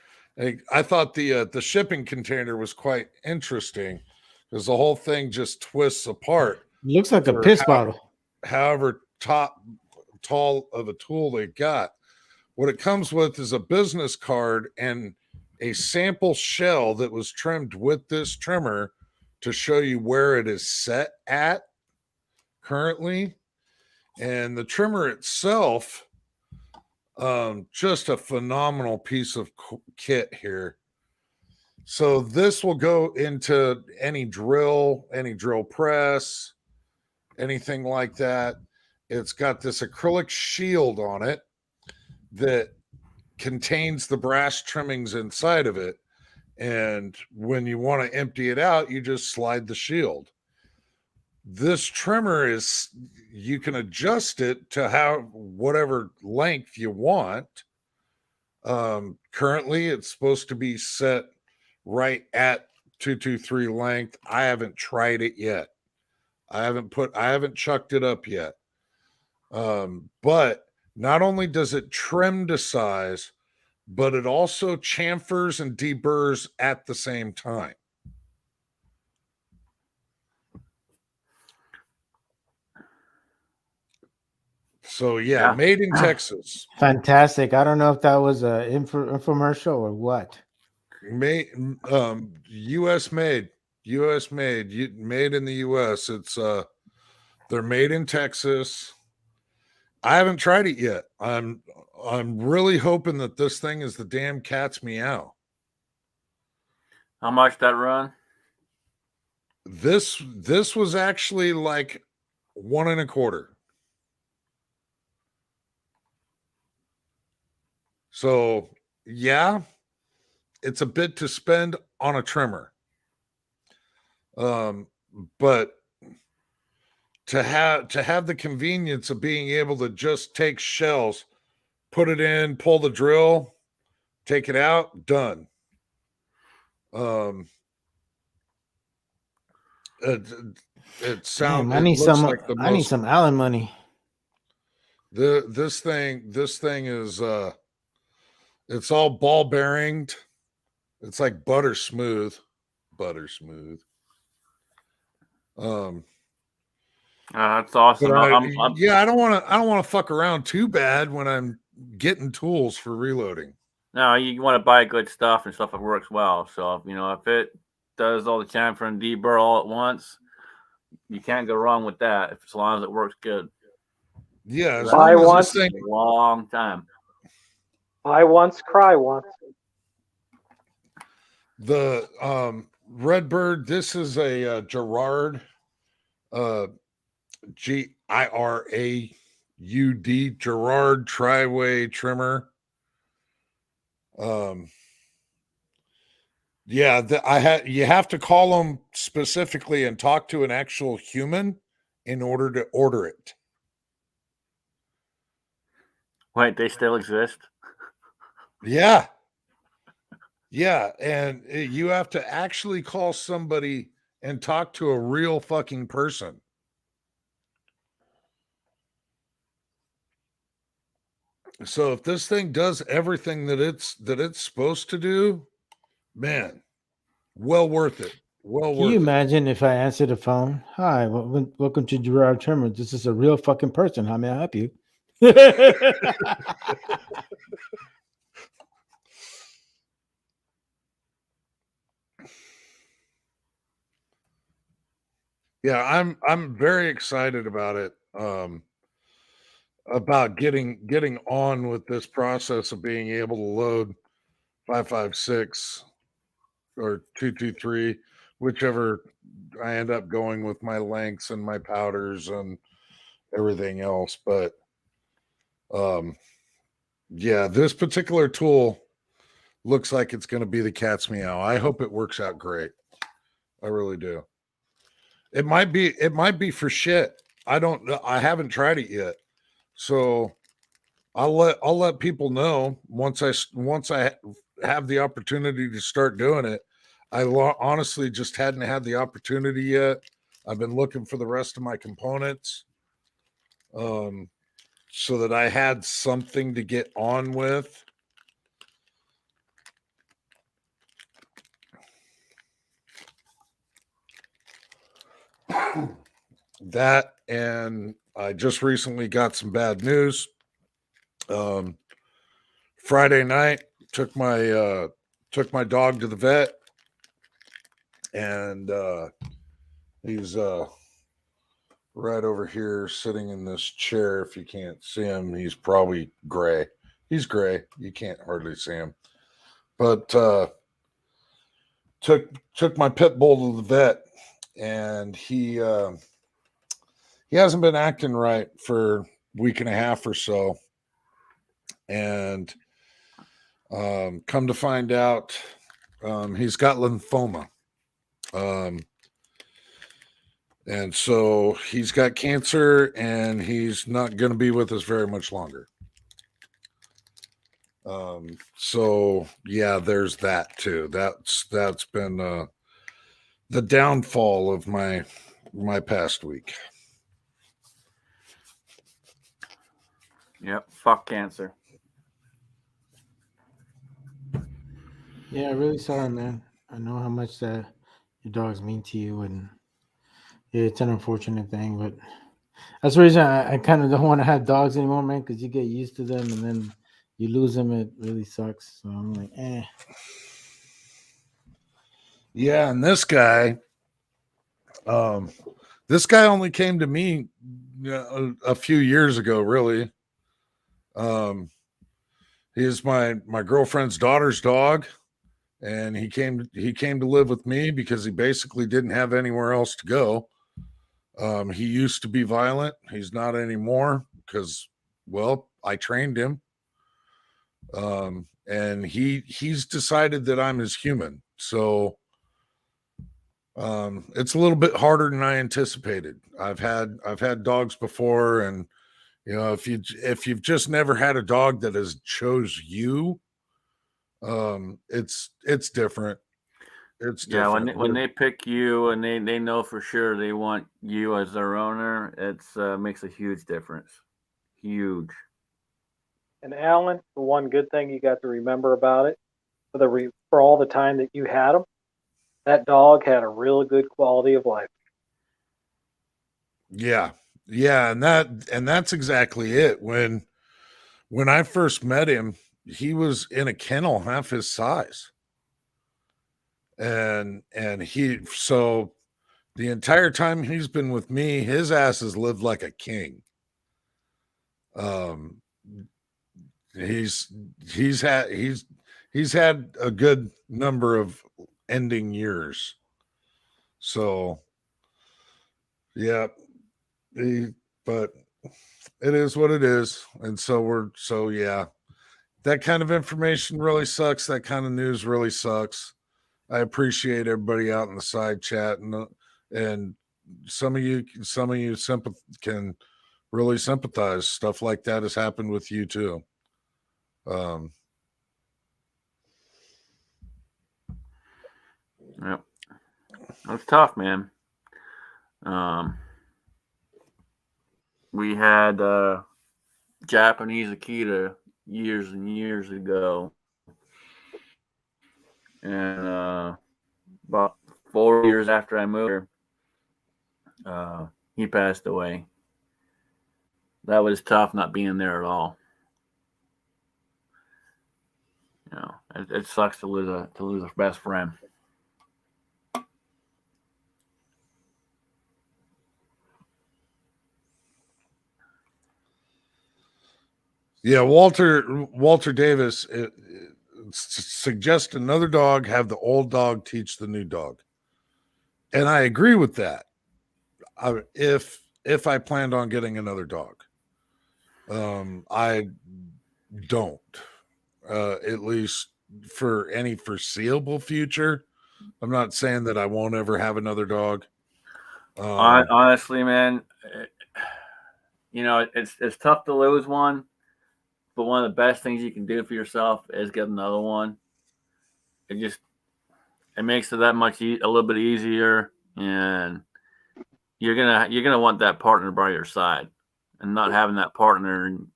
I thought the shipping container was quite interesting because the whole thing just twists apart. Looks like a piss bottle. However tall of a tool they got. What it comes with is a business card and a sample shell that was trimmed with this trimmer to show you where it is set at currently. And the trimmer itself, just a phenomenal piece of kit here. So this will go into any drill press, anything like that. It's got this acrylic shield on it that contains the brass trimmings inside of it. And when you want to empty it out, you just slide the shield. This trimmer you can adjust it to whatever length you want. Currently, it's supposed to be set right at 223 length. I haven't tried it yet. I haven't chucked it up yet. But not only does it trim to size, but it also chamfers and deburrs at the same time. So yeah, made in Texas. Fantastic. I don't know if that was a infomercial or what. Made, U.S. made, U.S. made, made in the U.S. It's they're made in Texas. I haven't tried it yet. I'm really hoping that this thing is the damn cat's meow. How much that run? This was actually like $1.25. So yeah, it's a bit to spend on a trimmer. But to have the convenience of being able to just take shells, put it in, pull the drill, take it out, done. It sounds. Damn, I need some Allen money. This thing is it's all ball bearinged. It's like butter smooth. That's awesome. I don't want to fuck around too bad when I'm getting tools for reloading. No, you want to buy good stuff and stuff that works well. So if it does all the chamfer and deburr all at once, you can't go wrong with that. As long as it works good. Yeah, as buy long once, as this thing, a long time. Buy once, cry once. The Redbird. This is a Girard, G-I-R-A-U-D, Girard tri-way trimmer. Yeah, you have to call them specifically and talk to an actual human in order to order it. Wait, they still exist? Yeah. Yeah, and you have to actually call somebody and talk to a real fucking person. So if this thing does everything that it's supposed to do, man, well worth it. Can you imagine if I answer the phone? Hi, welcome to Gerard Trimmer. This is a real fucking person. How may I help you? Yeah, I'm very excited about it. About getting on with this process of being able to load 5.56 or 2.23, whichever I end up going with my lengths and my powders and everything else. But yeah, this particular tool looks like it's going to be the cat's meow. I hope it works out great. I really do. It might be for shit. I haven't tried it yet. So I'll let people know once I have the opportunity to start doing it. I honestly just hadn't had the opportunity yet. I've been looking for the rest of my components, so that I had something to get on with. That, and I just recently got some bad news. Friday night, took my dog to the vet, and he's right over here sitting in this chair. If you can't see him, he's probably gray. He's gray. You can't hardly see him. But took my pit bull to the vet, and he hasn't been acting right for a week and a half or so. And come to find out, he's got lymphoma. And so he's got cancer, and he's not going to be with us very much longer. So yeah, there's that too. That's been the downfall of my past week. Yep, fuck cancer. Yeah, really sorry, man. I know how much that your dogs mean to you, and it's an unfortunate thing, but that's the reason I kind of don't want to have dogs anymore, man, because you get used to them and then you lose them. It really sucks. So I'm like, Yeah, and this guy only came to me a few years ago, really. He is my girlfriend's daughter's dog, and he came to live with me because he basically didn't have anywhere else to go. He used to be violent. He's not anymore because, well, I trained him. And he's decided that I'm his human. So it's a little bit harder than I anticipated. I've had dogs before, and if you've just never had a dog that has chose you, it's different. It's Yeah, different. when they pick you and they know for sure they want you as their owner, it's makes a huge difference. Huge. And Alan, the one good thing you got to remember about it, for all the time that you had him, that dog had a really good quality of life. Yeah, and that's exactly it. When I first met him, he was in a kennel half his size, and so the entire time he's been with me, his ass has lived like a king. Um, he's had a good number of ending years. So yeah, but it is what it is, and so yeah. That kind of information really sucks. That kind of news really sucks. I appreciate everybody out in the side chat, and some of you can really sympathize. Stuff like that has happened with you too. Yep. That's tough, man. We had Japanese Akita years and years ago, and about 4 years after I moved here, he passed away. That was tough, not being there at all. It sucks to lose a best friend. Yeah, Walter Davis suggests another dog have the old dog teach the new dog, and I agree with that. If I planned on getting another dog, I don't, at least for any foreseeable future. I'm not saying that I won't ever have another dog. Honestly, man, it's tough to lose one, but one of the best things you can do for yourself is get another one. It makes it that much a little bit easier, and you're gonna want that partner by your side, and not having that partner and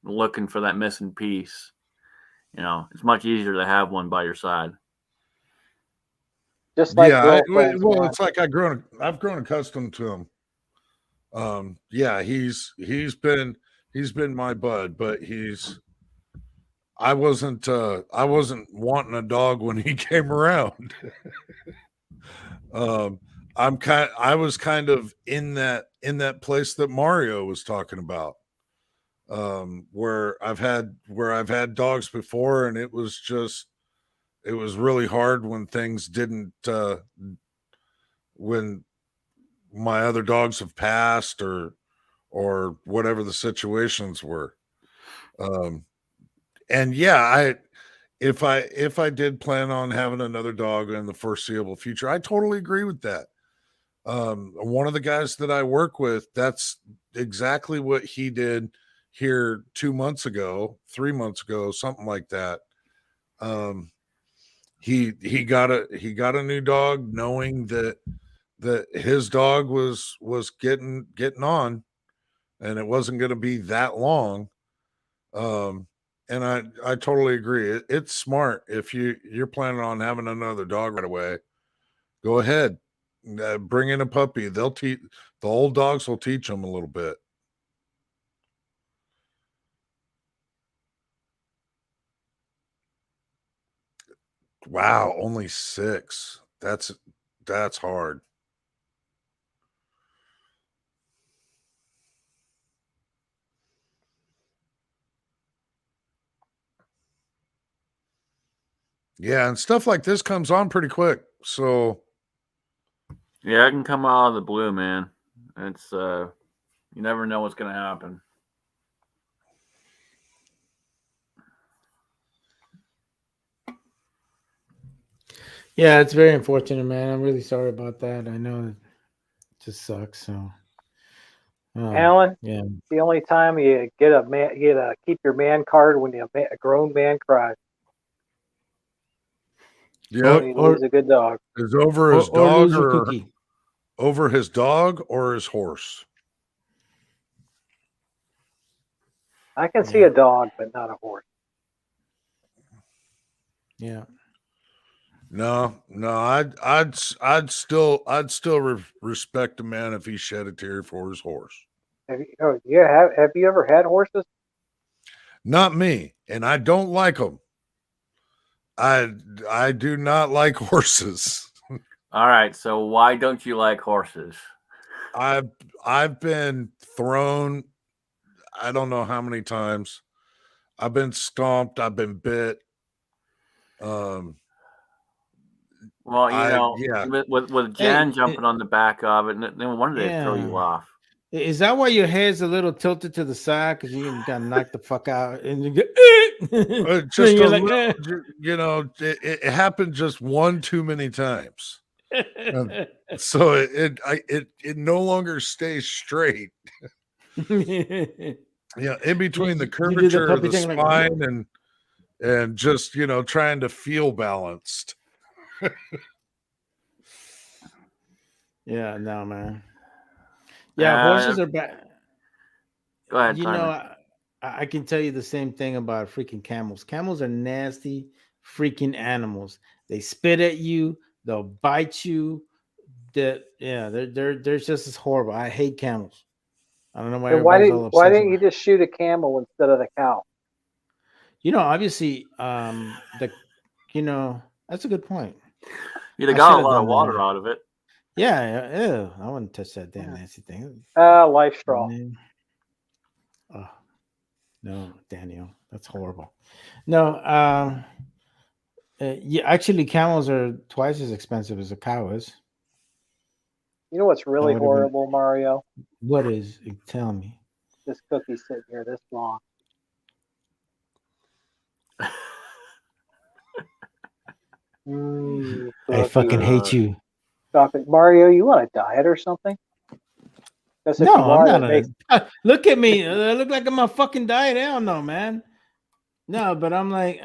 looking for that missing piece. It's much easier to have one by your side. Just like Yeah, girlfriends, man. it's like I've grown accustomed to him. Yeah, he's been my bud, but I wasn't wanting a dog when he came around. I was kind of in that place that Mario was talking about, where I've had dogs before, and it was really hard when things didn't, when my other dogs have passed or whatever the situations were. And yeah, if I did plan on having another dog in the foreseeable future, I totally agree with that. One of the guys that I work with, that's exactly what he did here 2 months ago, 3 months ago, something like that. He got a new dog, knowing that his dog was getting on, and it wasn't going to be that long. And I totally agree. It's smart. If you're planning on having another dog right away, go ahead. Bring in a puppy. They'll teach the old dogs will teach them a little bit. Wow, only 6. That's hard. Yeah, and stuff like this comes on pretty quick. So Yeah, it can come out of the blue, man. It's you never know what's gonna happen. Yeah, it's very unfortunate, man. I'm really sorry about that. I know it just sucks. So, Alan, yeah, the only time you get a man, you get to keep your man card when a grown man cries. yeah, When you lose a good dog. is over his or dog lose your or cookie. over his dog or his horse. I can see Yeah. a dog, but not a horse. Yeah. No, I'd still respect a man if he shed a tear for his horse. Have you ever had horses? Not me, and I don't like them. I do not like horses. All right, so why don't you like horses? I've been thrown. I don't know how many times. I've been stomped. I've been bit. Well, Yeah. with Jan jumping on the back of it, no wonder they throw you off. Is that why your head's a little tilted to the side because you got knocked the fuck out and you go? Just you're a like, little, it happened just one too many times. So it no longer stays straight. Yeah, in between the curvature of the spine and just trying to feel balanced. Yeah, no, man. Yeah, horses are bad. Go ahead. I can tell you the same thing about freaking camels. Camels are nasty freaking animals. They spit at you. They'll bite you. They're just as horrible. I hate camels. I don't know why everybody's all upset. Why didn't you just shoot a camel instead of the cow? Obviously, that's a good point. You'd have got a lot of water out of it. Yeah, I wouldn't touch that damn nasty thing. Life straw. Oh, no, Daniel, that's horrible. No, yeah, actually, camels are twice as expensive as a cow is. You know what's really horrible, Mario? What is? Tell me. This cookie's sitting here this long. I fucking hate you. Chocolate. Mario, you want a diet or something? No, I'm not. Look at me. I look like I'm on a fucking diet. Hell no, man. No, but I'm like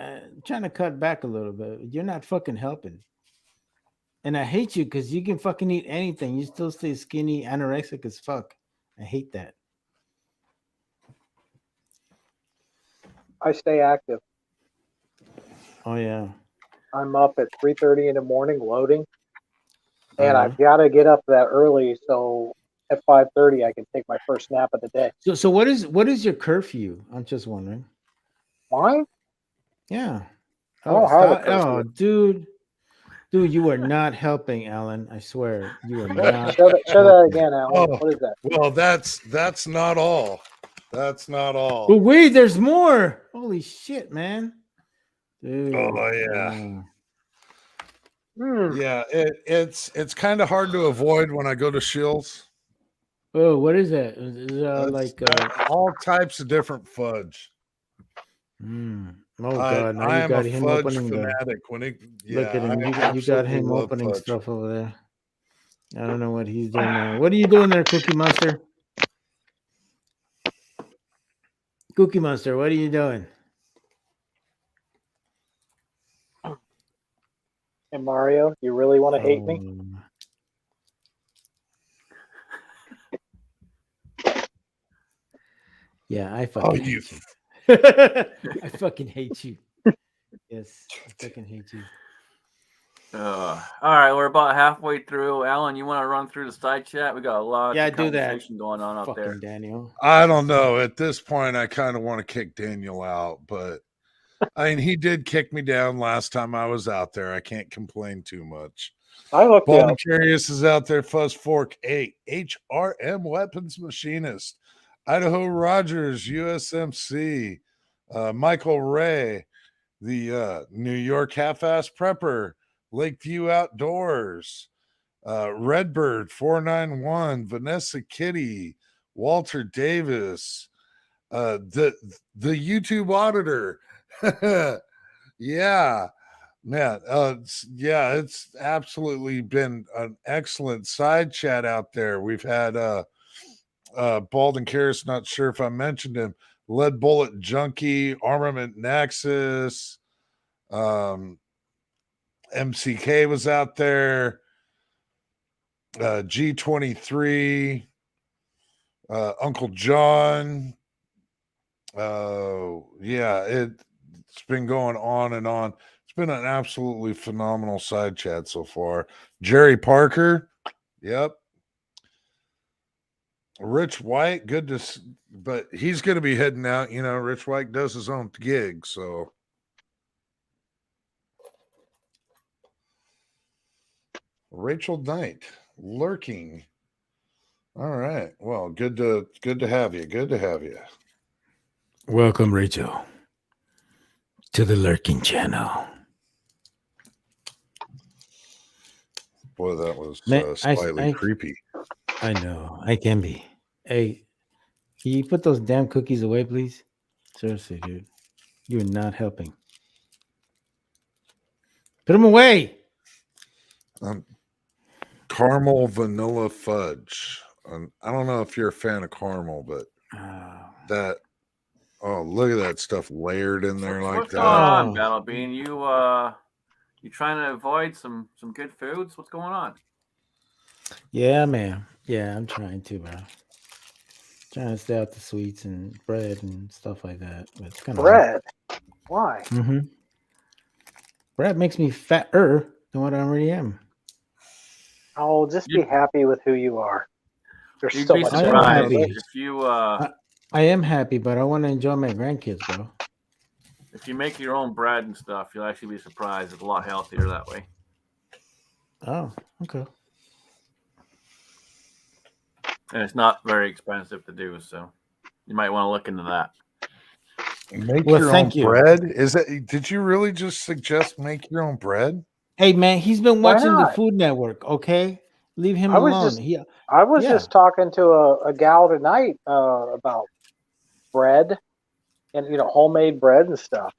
trying to cut back a little bit. You're not fucking helping. And I hate you because you can fucking eat anything. You still stay skinny, anorexic as fuck. I hate that. I stay active. Oh, yeah. I'm up at 3:30 in the morning loading. And I've got to get up that early so at 5:30 I can take my first nap of the day. So what is your curfew? I'm just wondering. Mine? Yeah. Oh, dude, you are not helping, Alan. I swear, you are not. Show that again, Alan. What is that? Well, that's not all. That's not all. But wait, there's more. Holy shit, man. Dude. Oh yeah. Yeah, it's kind of hard to avoid when I go to Shills. Oh, what is that? Is all types of different fudge. Oh God! Now I you am got a him fudge opening fanatic. Look at him! You got him opening fudge. Stuff over there. I don't know what he's doing now. What are you doing there, Cookie Monster? Cookie Monster, what are you doing? And Mario, you really want to hate me? Yeah, I fucking hate you. I fucking hate you. Yes, I fucking hate you. All right, we're about halfway through. Alan, you want to run through the side chat? We got a lot Yeah, of do that. conversation going on out there. Fucking Daniel. I don't know. At this point, I kind of want to kick Daniel out, but I mean, he did kick me down last time I was out there. I can't complain too much. I looked Bald up. and Curious is out there. Fuzz Fork 8, HRM Weapons Machinist, Idaho Rogers, USMC, Michael Ray, the New York Half-Ass Prepper, Lakeview Outdoors, Redbird 491, Vanessa Kitty, Walter Davis, the YouTube auditor. Yeah, man. It's absolutely been an excellent side chat out there. We've had Bald and Curious, not sure if I mentioned him, Lead Bullet Junkie, Armament Nexus, MCK was out there, G23, Uncle John. It's been going on and on. It's been an absolutely phenomenal side chat so far. Jerry Parker, yep. Rich White, but he's going to be heading out. You know, Rich White does his own gig, so. Rachel Knight lurking. All right. Well, good to have you. Good to have you. Welcome, Rachel, to the Lurking Channel. Boy, that was slightly creepy. I know. I can be. Hey, can you put those damn cookies away, please? Seriously, dude. You're not helping. Put them away. Caramel vanilla fudge. I don't know if you're a fan of caramel, but that. Oh, look at that stuff layered in there What's that. Going on, Battle Bean? You trying to avoid some good foods? What's going on? Yeah, man. Yeah, I'm trying to, bro. Trying to stay out the sweets and bread and stuff like that. But it's kind of Bread? Why? Mm-hmm. Bread makes me fatter than what I already am. Oh, just be happy with who you are. There's You'd so be much surprised happy. if you I am happy, but I want to enjoy my grandkids, bro. If you make your own bread and stuff, you'll actually be surprised. It's a lot healthier that way. Oh, okay. And it's not very expensive to do, so you might want to look into that. Make your own bread? Did you really just suggest make your own bread? Hey, man, he's been watching the Food Network, okay? Leave him alone. I was just talking to a gal tonight about bread and, homemade bread and stuff.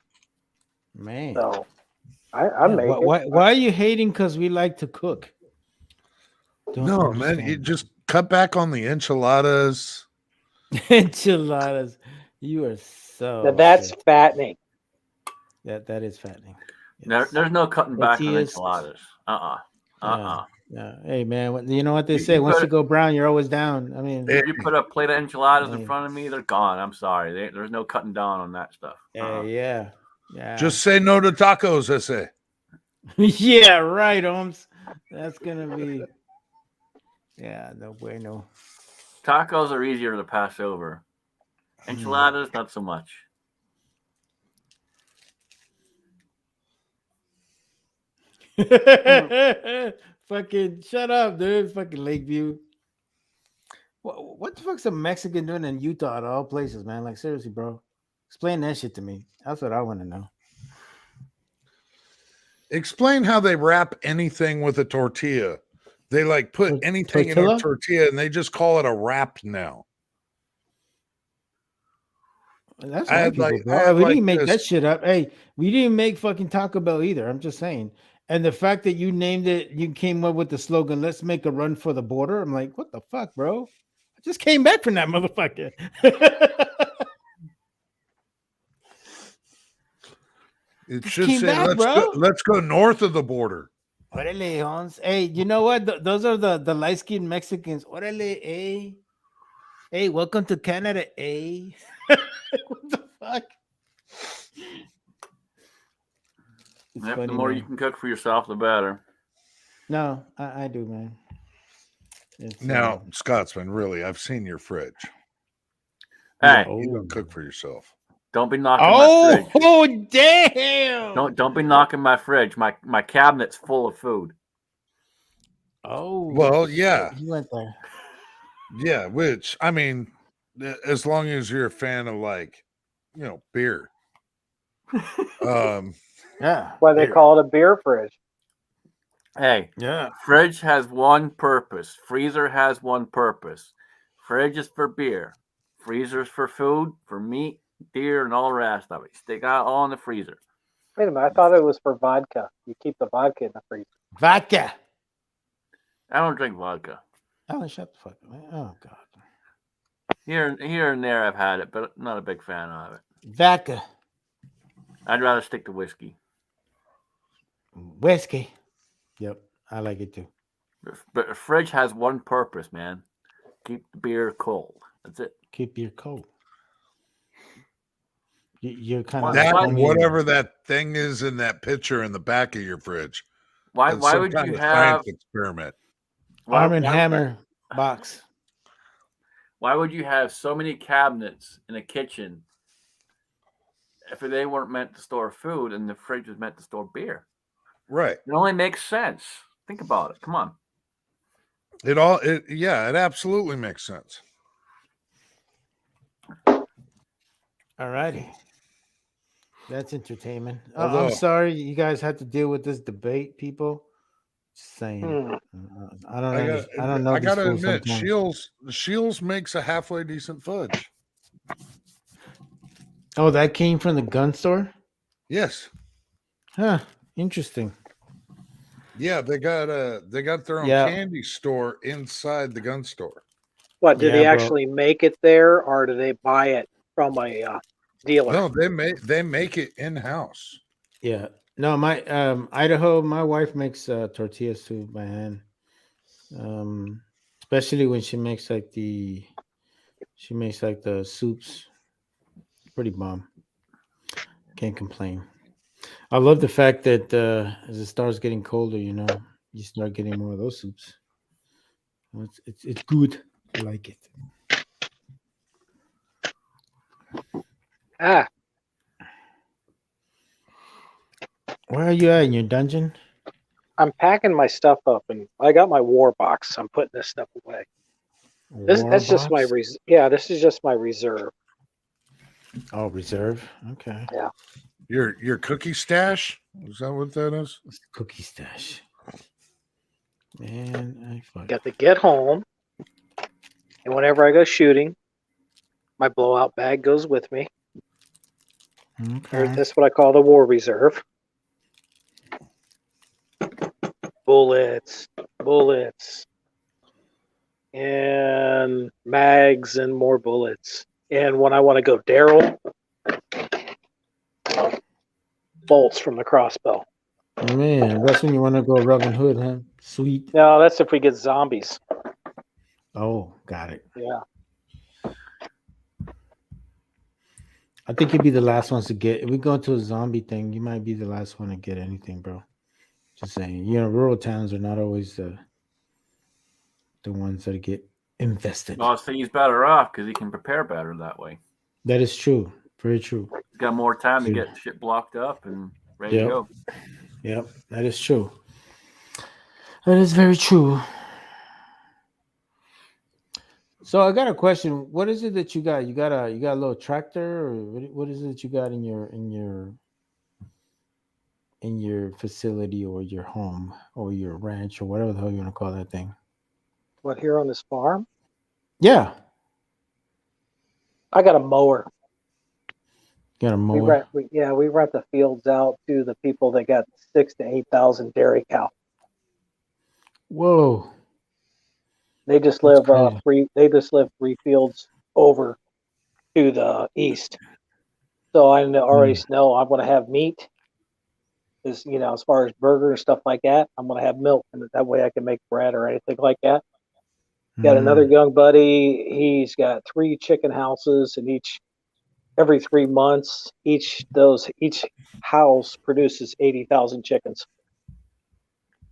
Man. So I'm making. Why are you hating because we like to cook? No, man, you just cut back on the enchiladas. Enchiladas. You are so. That's fattening. That is fattening. Yes. There's no cutting back on enchiladas. Yeah. Hey, man, you know what they say? Once you go brown, you're always down. I mean, if you put a plate of enchiladas in front of me, they're gone. I'm sorry. There's no cutting down on that stuff. Yeah. Just say no to tacos, I say. Yeah, right, Holmes. That's gonna be. Yeah, no bueno. Tacos are easier to pass over. Enchiladas, not so much. Fucking shut up, dude. Fucking Lakeview. What the fuck's a Mexican doing in Utah at all places, man? Like, seriously, bro. Explain that shit to me. That's what I want to know. Explain how they wrap anything with a tortilla. They put anything in a tortilla and they just call it a wrap now. That's white people, bro. We didn't make that shit up. Hey, we didn't make fucking Taco Bell either. I'm just saying. And the fact that you named it, you came up with the slogan, "Let's make a run for the border." I'm like, what the fuck, bro? I just came back from that motherfucker. It should say, let's go north of the border. Orale, Hans. Hey, you know what? Those are the light-skinned Mexicans. Orale, hey. Hey, welcome to Canada, eh? What the fuck? It's Yep, the funny, more man. you can cook for yourself, the better. No, I do, man. It's, Now, Scotsman, really, I've seen your fridge. Hey, You don't cook for yourself. don't be knocking my fridge. Oh, damn! Don't be knocking my fridge. My cabinet's full of food. Oh, Well, shit, yeah. he went there. Yeah, which, I mean, as long as you're a fan of, like, beer. Yeah. Why they beer. call it a beer fridge. Hey, Yeah. fridge has one purpose. Freezer has one purpose. Fridge is for beer. Freezer's for food, for meat, deer, and all the rest of it. Stick out all in the freezer. Wait a minute, I thought it was for vodka. You keep the vodka in the freezer. Vodka. I don't drink vodka. Oh, shut the fuck up, man. Oh, God. Here and there I've had it, but not a big fan of it. Vodka. I'd rather stick to whiskey. Whiskey. Yep, I like it too. But a fridge has one purpose, man. Keep the beer cold. That's it. Keep your cold. You're kind of Why- like whatever that thing is in that picture in the back of your fridge. Why It's some would kind you of have science experiment. Arm and Hammer box. Why would you have so many cabinets in a kitchen if they weren't meant to store food and the fridge was meant to store beer? Right. It only makes sense. Think about it. Come on. It absolutely makes sense. All righty. That's entertainment. Although- I'm sorry you guys had to deal with this debate, people. Just saying. I don't know. I gotta these fools admit, sometimes. Shields makes a halfway decent fudge. Oh, that came from the gun store? Yes. Huh. Interesting. Yeah, they got their own Yeah. candy store inside the gun store. What, do Yeah, they bro. actually make it there, or do they buy it from a dealer? No, they make it in house. Yeah. No, my Idaho, my wife makes tortillas too by hand. Especially when she makes like the soups. Pretty bomb. Can't complain. I love the fact that as it starts getting colder, you start getting more of those soups. It's good. I like it. Ah, Where are you at in your dungeon? I'm packing my stuff up, and I got my war box. I'm putting this stuff away. That's just my Warbox? this is just my reserve. Oh, reserve. Okay. Your cookie stash? Is that what that is? It's the cookie stash. Man, I fuck. Got to get home, and whenever I go shooting, my blowout bag goes with me. Okay. That's what I call the war reserve. Bullets, and mags, and more bullets. And when I want to go Daryl, bolts from the crossbow. Man, that's when you want to go Robin Hood, huh? Sweet. No, that's if we get zombies. Oh, got it. Yeah. I think you'd be the last ones to get. If we go to a zombie thing, you might be the last one to get anything, bro. Just saying. Rural towns are not always the ones that get invested. Well, so he's better off because he can prepare better that way. That is true. Very true. He's got more time to True. get shit blocked up and ready to Yep. go. Yep, that is true. That is very true. So I got a question. What is it that you got? You got a little tractor, or what is it that you got in your facility or your home or your ranch or whatever the hell you want to call that thing? What, here on this farm? Yeah, I got a mower. you got a We mower. rent the fields out to the people that got 6,000 to 8,000 dairy cow. Whoa. They just That's live crazy. they just live 3 fields over to the east. So I already know I'm going to have meat. As as far as burger and stuff like that, I'm going to have milk, and that way I can make bread or anything like that. Got another young buddy. He's got 3 chicken houses, and each every 3 months, each house produces 80,000 chickens.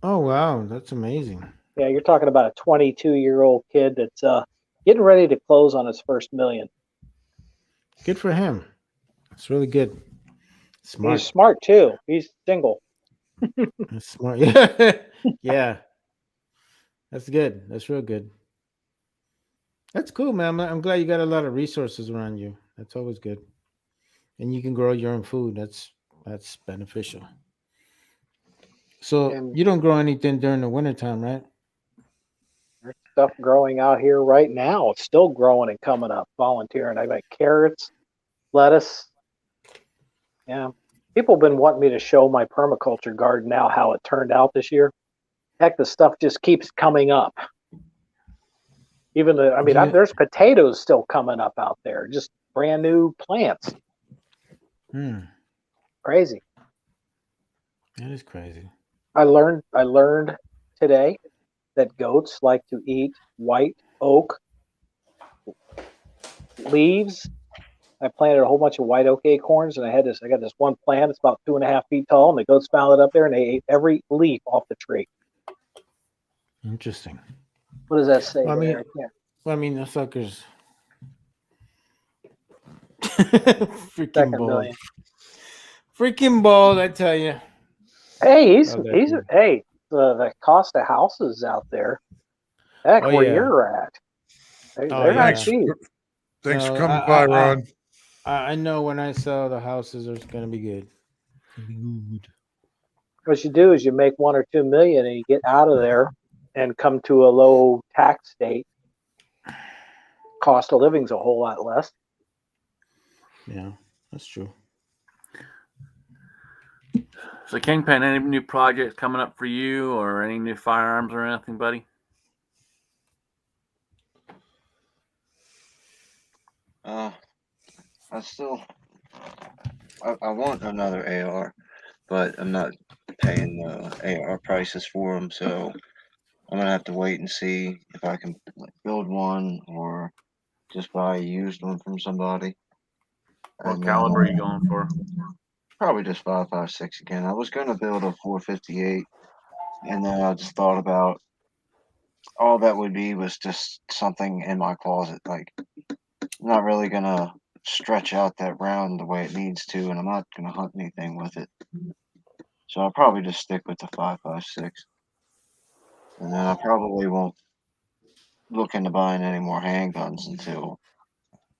Oh wow, that's amazing. Yeah, you're talking about a 22-year-old kid that's getting ready to close on his first million. Good for him. It's really good. Smart. He's smart too. He's single. That's smart. Yeah. Yeah. That's good. That's real good. That's cool, man. I'm glad you got a lot of resources around you. That's always good. And you can grow your own food. That's beneficial. So And you don't grow anything during the wintertime, right? there's stuff growing out here right now. It's still growing and coming up. Volunteering. I got carrots, lettuce. Yeah. People have been wanting me to show my permaculture garden now how it turned out this year. Heck, the stuff just keeps coming up. Even there's potatoes still coming up out there, just brand new plants. Crazy. That is crazy. I learned today that goats like to eat white oak leaves. I planted a whole bunch of white oak acorns, and I got this one plant. It's about 2.5 feet tall, and the goats found it up there, and they ate every leaf off the tree. Interesting. What does that say? Well, there? I mean, the suckers. Freaking Second bald. million. Freaking bald, I tell you. Hey, Love that thing. hey, the cost of houses out there. Heck, Oh, where yeah. you're at, they're Oh, not yeah. cheap. Thanks No, for coming by, Ron. I know when I sell the houses, it's gonna be good. Good. What you do is you make 1 or 2 million, and you get out of there and come to a low tax state. Cost of living's a whole lot less. Yeah, that's true. So, Kingpin, any new projects coming up for you, or any new firearms or anything, buddy? I want another AR, but I'm not paying AR prices for them, so I'm gonna have to wait and see if I can build one or just buy a used one from somebody. What And caliber are you going for? probably just 5.56 again. I was gonna build a 458, and then I just thought about all that would be was just something in my closet. Like, I'm not really gonna stretch out that round the way it needs to, and I'm not gonna hunt anything with it. So I'll probably just stick with the 5.56, and then I probably won't look into buying any more handguns until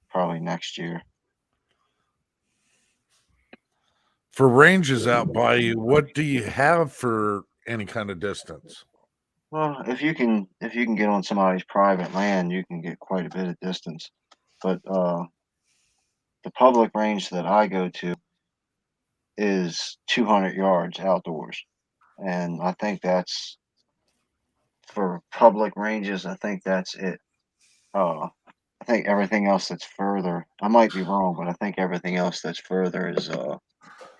probably next year. For ranges out by you, what do you have for any kind of distance? Well, if you can get on somebody's private land, you can get quite a bit of distance. But the public range that I go to is 200 yards outdoors, and I think that's for public ranges. I think that's it. I think everything else that's further, I might be wrong, but I think everything else that's further is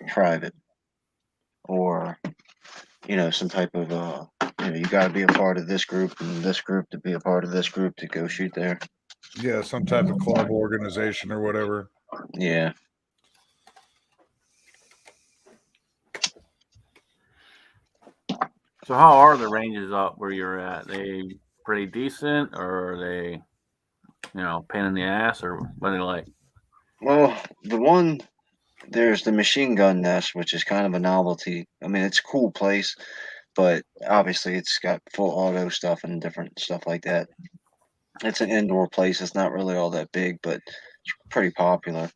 private, or some type of you got to be a part of this group and this group to be a part of this group to go shoot there. Yeah, some type of club organization or whatever. Yeah. So, how are the ranges up where you're at? They pretty decent, or are they, pain in the ass, or what are they like? Well, there's the machine gun nest, which is kind of a novelty. I mean, it's a cool place, but obviously it's got full auto stuff and different stuff like that. It's an indoor place. It's not really all that big, but it's pretty popular.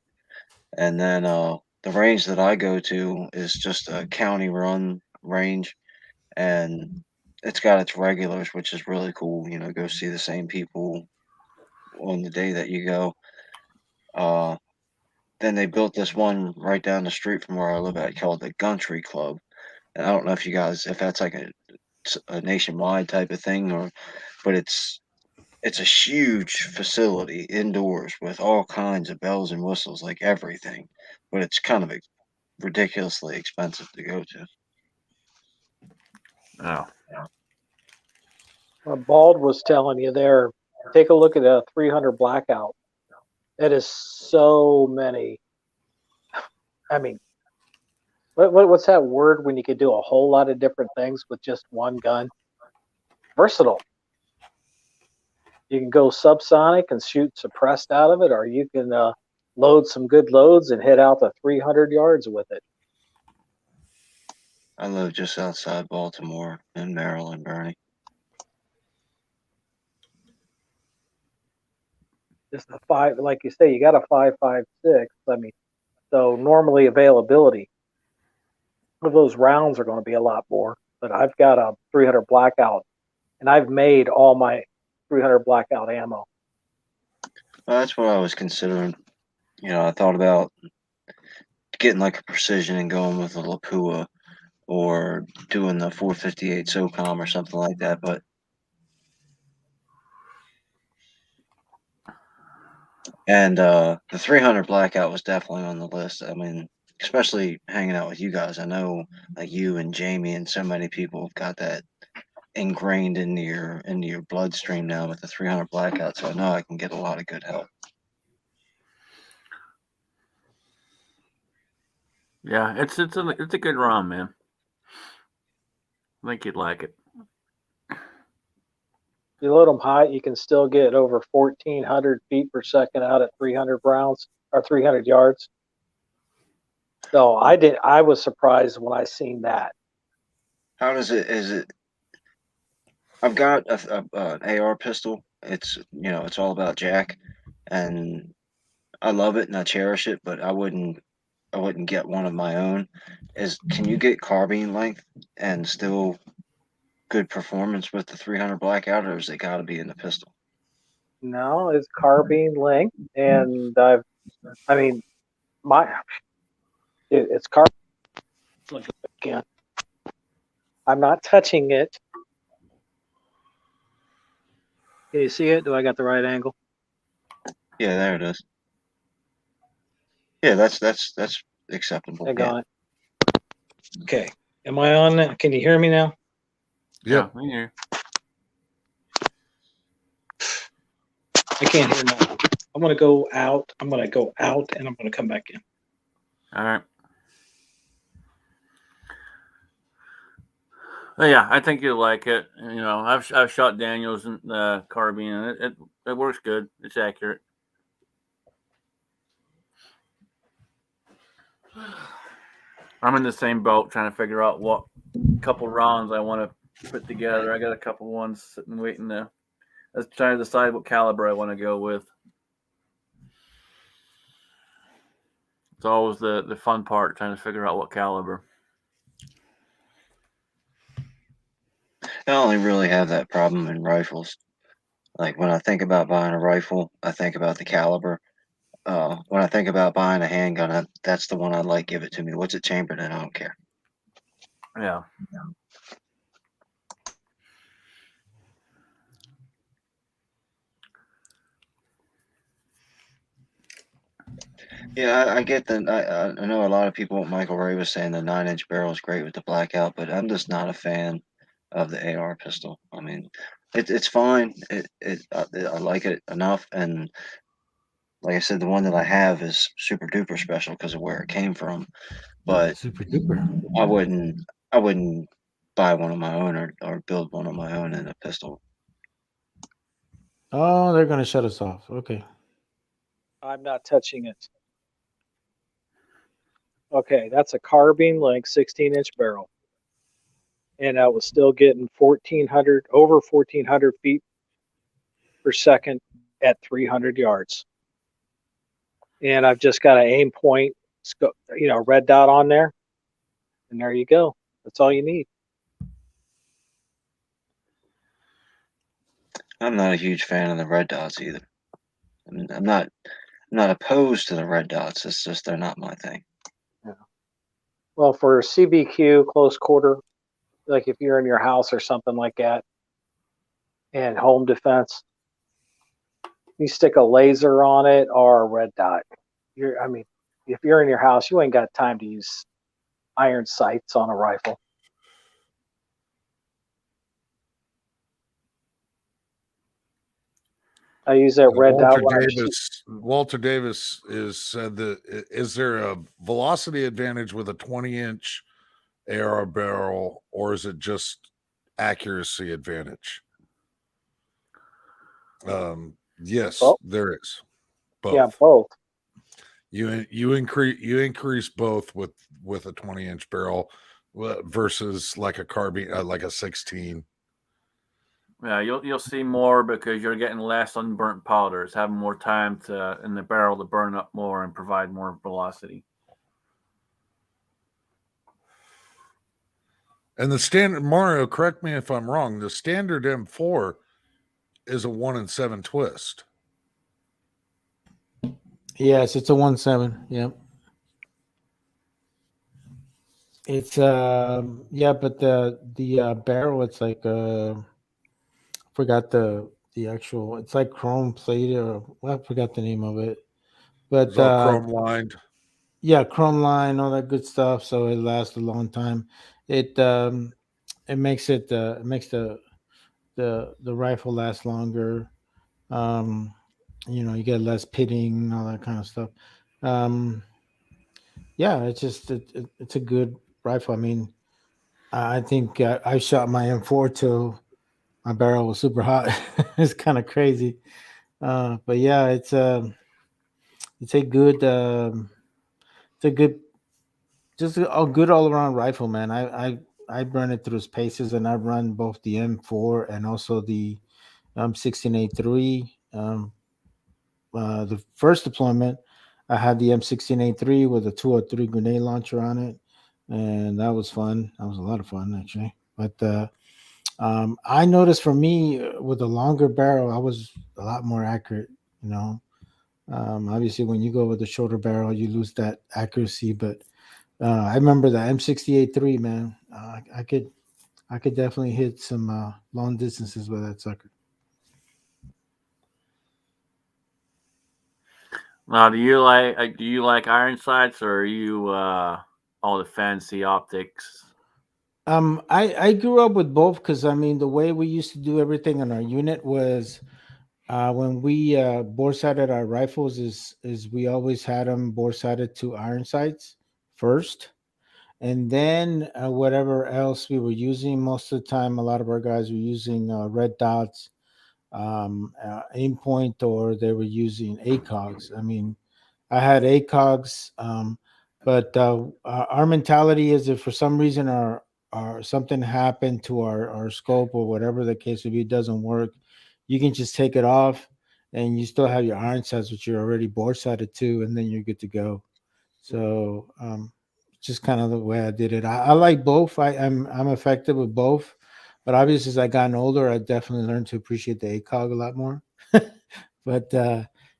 And then the range that I go to is just a county run range, and it's got its regulars, which is really cool. Go see the same people on the day that you go. Then they built this one right down the street from where I live at called the Country Club. And I don't know if that's like a nationwide type of thing, but it's a huge facility indoors with all kinds of bells and whistles, like everything. But it's kind of ridiculously expensive to go to. Oh, Bald was telling you there. Take a look at a 300 blackout. That is so many I mean, what's that word when you could do a whole lot of different things with just one gun? Versatile. You can go subsonic and shoot suppressed out of it, or you can load some good loads and hit out to 300 yards with it. I live just outside Baltimore in Maryland, Bernie. Just a 5, like you say, you got a 5.56. I mean, so normally availability of those rounds are going to be a lot more. But I've got a 300 blackout, and I've made all my 300 blackout ammo. Well, that's what I was considering. You know, I thought about getting like a precision and going with a Lapua or doing the 458 SOCOM or something like that. But the 300 blackout was definitely on the list. I mean, especially hanging out with you guys. I know like you and Jamie and so many people have got that ingrained into your bloodstream now with the 300 blackout. So I know I can get a lot of good help. Yeah, it's a good ROM, man. I think you'd like it. You load them high, you can still get over 1,400 feet per second out at 300 rounds or 300 yards. So I was surprised when I seen that. How does it? Is it? I've got an AR pistol. It's it's all about Jack, and I love it and I cherish it. But I wouldn't get one of my own. Can you get carbine length and still good performance with the 300 blackout, or has it got to be in the pistol? No, it's carbine length, and I mean, it's carbine. Look again. I'm not touching it. Can you see it? Do I got the right angle? Yeah, there it is. Yeah, that's acceptable. Hang Yeah. on. Okay. Am I on? Can you hear me now? Yep. Yeah, me here. I can't hear now. I'm going to go out. I'm going to go out, and I'm going to come back in. All right. Well, yeah, I think you'll like it. You know, I've shot Daniels and carbine, and it works good. It's accurate. I'm in the same boat trying to figure out what couple rounds I want to put together. I got a couple ones sitting waiting to. Let's try to decide what caliber I want to go with. It's always the fun part, trying to figure out what caliber. I only really have that problem in rifles. Like when I think about buying a rifle, I think about the caliber. When I think about buying a handgun, that's the one I'd like. Give it to me. What's it chambered in? I don't care. Yeah. Yeah, I get that. I know a lot of people. What Michael Ray was saying, the 9-inch barrel is great with the blackout, but I'm just not a fan of the AR pistol. I mean, it's fine. I like it enough, and like I said, the one that I have is super duper special because of where it came from. But Super duper. I wouldn't buy one of my own or build one of my own in a pistol. Oh, they're gonna shut us off. Okay. I'm not touching it. Okay, that's a carbine length 16-inch barrel. And I was still getting 1,400 feet per second at 300 yards. And I've just got an aim point, red dot on there. And there you go. That's all you need. I'm not a huge fan of the red dots either. I mean, I'm not opposed to the red dots. It's just they're not my thing. Yeah. Well, for CBQ, close quarter, like if you're in your house or something like that, and home defense, you stick a laser on it or a red dot. If you're in your house, you ain't got time to use iron sights on a rifle. I use that red dot when I'm shooting. Walter Davis is said that is there a velocity advantage with a 20-inch AR barrel, or is it just accuracy advantage? Yes, Both. there is. Both. Yeah, both. You increase both with a 20-inch barrel versus like a carbine, like a 16. Yeah, you'll see more because you're getting less unburnt powders, having more time in the barrel to burn up more and provide more velocity. And the standard, Mario, correct me if I'm wrong, the standard M4 is a 1 in 7 twist. Yes, it's a 1.7. Yep. It's yeah, but the barrel, it's like forgot the actual, it's like chrome plated, or well, I forgot the name of it. But It's all chrome lined. yeah, chrome line, all that good stuff, so it lasts a long time. It makes the rifle last longer. You get less pitting, all that kind of stuff. Um yeah, it's just it's a good rifle. I mean, I think I shot my M4 till my barrel was super hot. It's kind of crazy. But yeah, it's a good it's a good just a good all around rifle, man. I run it through its paces, and I run both the M4 and also the 16A3. The first deployment, I had the M16A3 with a 203 grenade launcher on it, and that was fun. That was a lot of fun, actually. But I noticed for me, with a longer barrel, I was a lot more accurate. You know, obviously, when you go with a shorter barrel, you lose that accuracy. But I remember the M68-3, man. I could definitely hit some long distances with that sucker. Now, do you like iron sights, or are you all the fancy optics? I grew up with both, because I mean, the way we used to do everything in our unit was when we bore sighted our rifles, is we always had them bore sighted to iron sights first, and then whatever else we were using. Most of the time, a lot of our guys were using red dots, aim point, or they were using ACOGs. I mean, I had ACOGs, but our mentality is, if for some reason our something happened to our scope, or whatever the case would be, doesn't work, you can just take it off, and you still have your iron sights, which you're already bore sighted to, and then you're good to go. So just kind of the way I did it. I like both. I'm effective with both, but obviously, as I gotten older, I definitely learned to appreciate the ACOG a lot more. But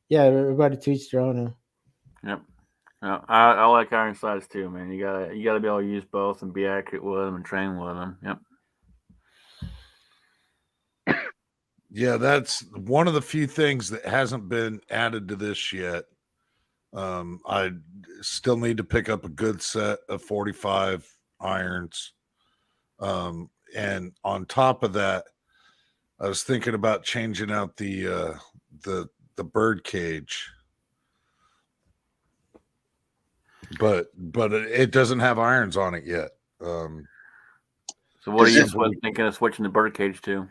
yeah, everybody to each their own. Yep. I like iron sights too, man. You gotta be able to use both and be accurate with them and train with them. Yep. Yeah, that's one of the few things that hasn't been added to this yet. I still need to pick up a good set of 45 irons. And on top of that, I was thinking about changing out the bird cage. But it doesn't have irons on it yet. So what are you thinking of switching the bird cage to?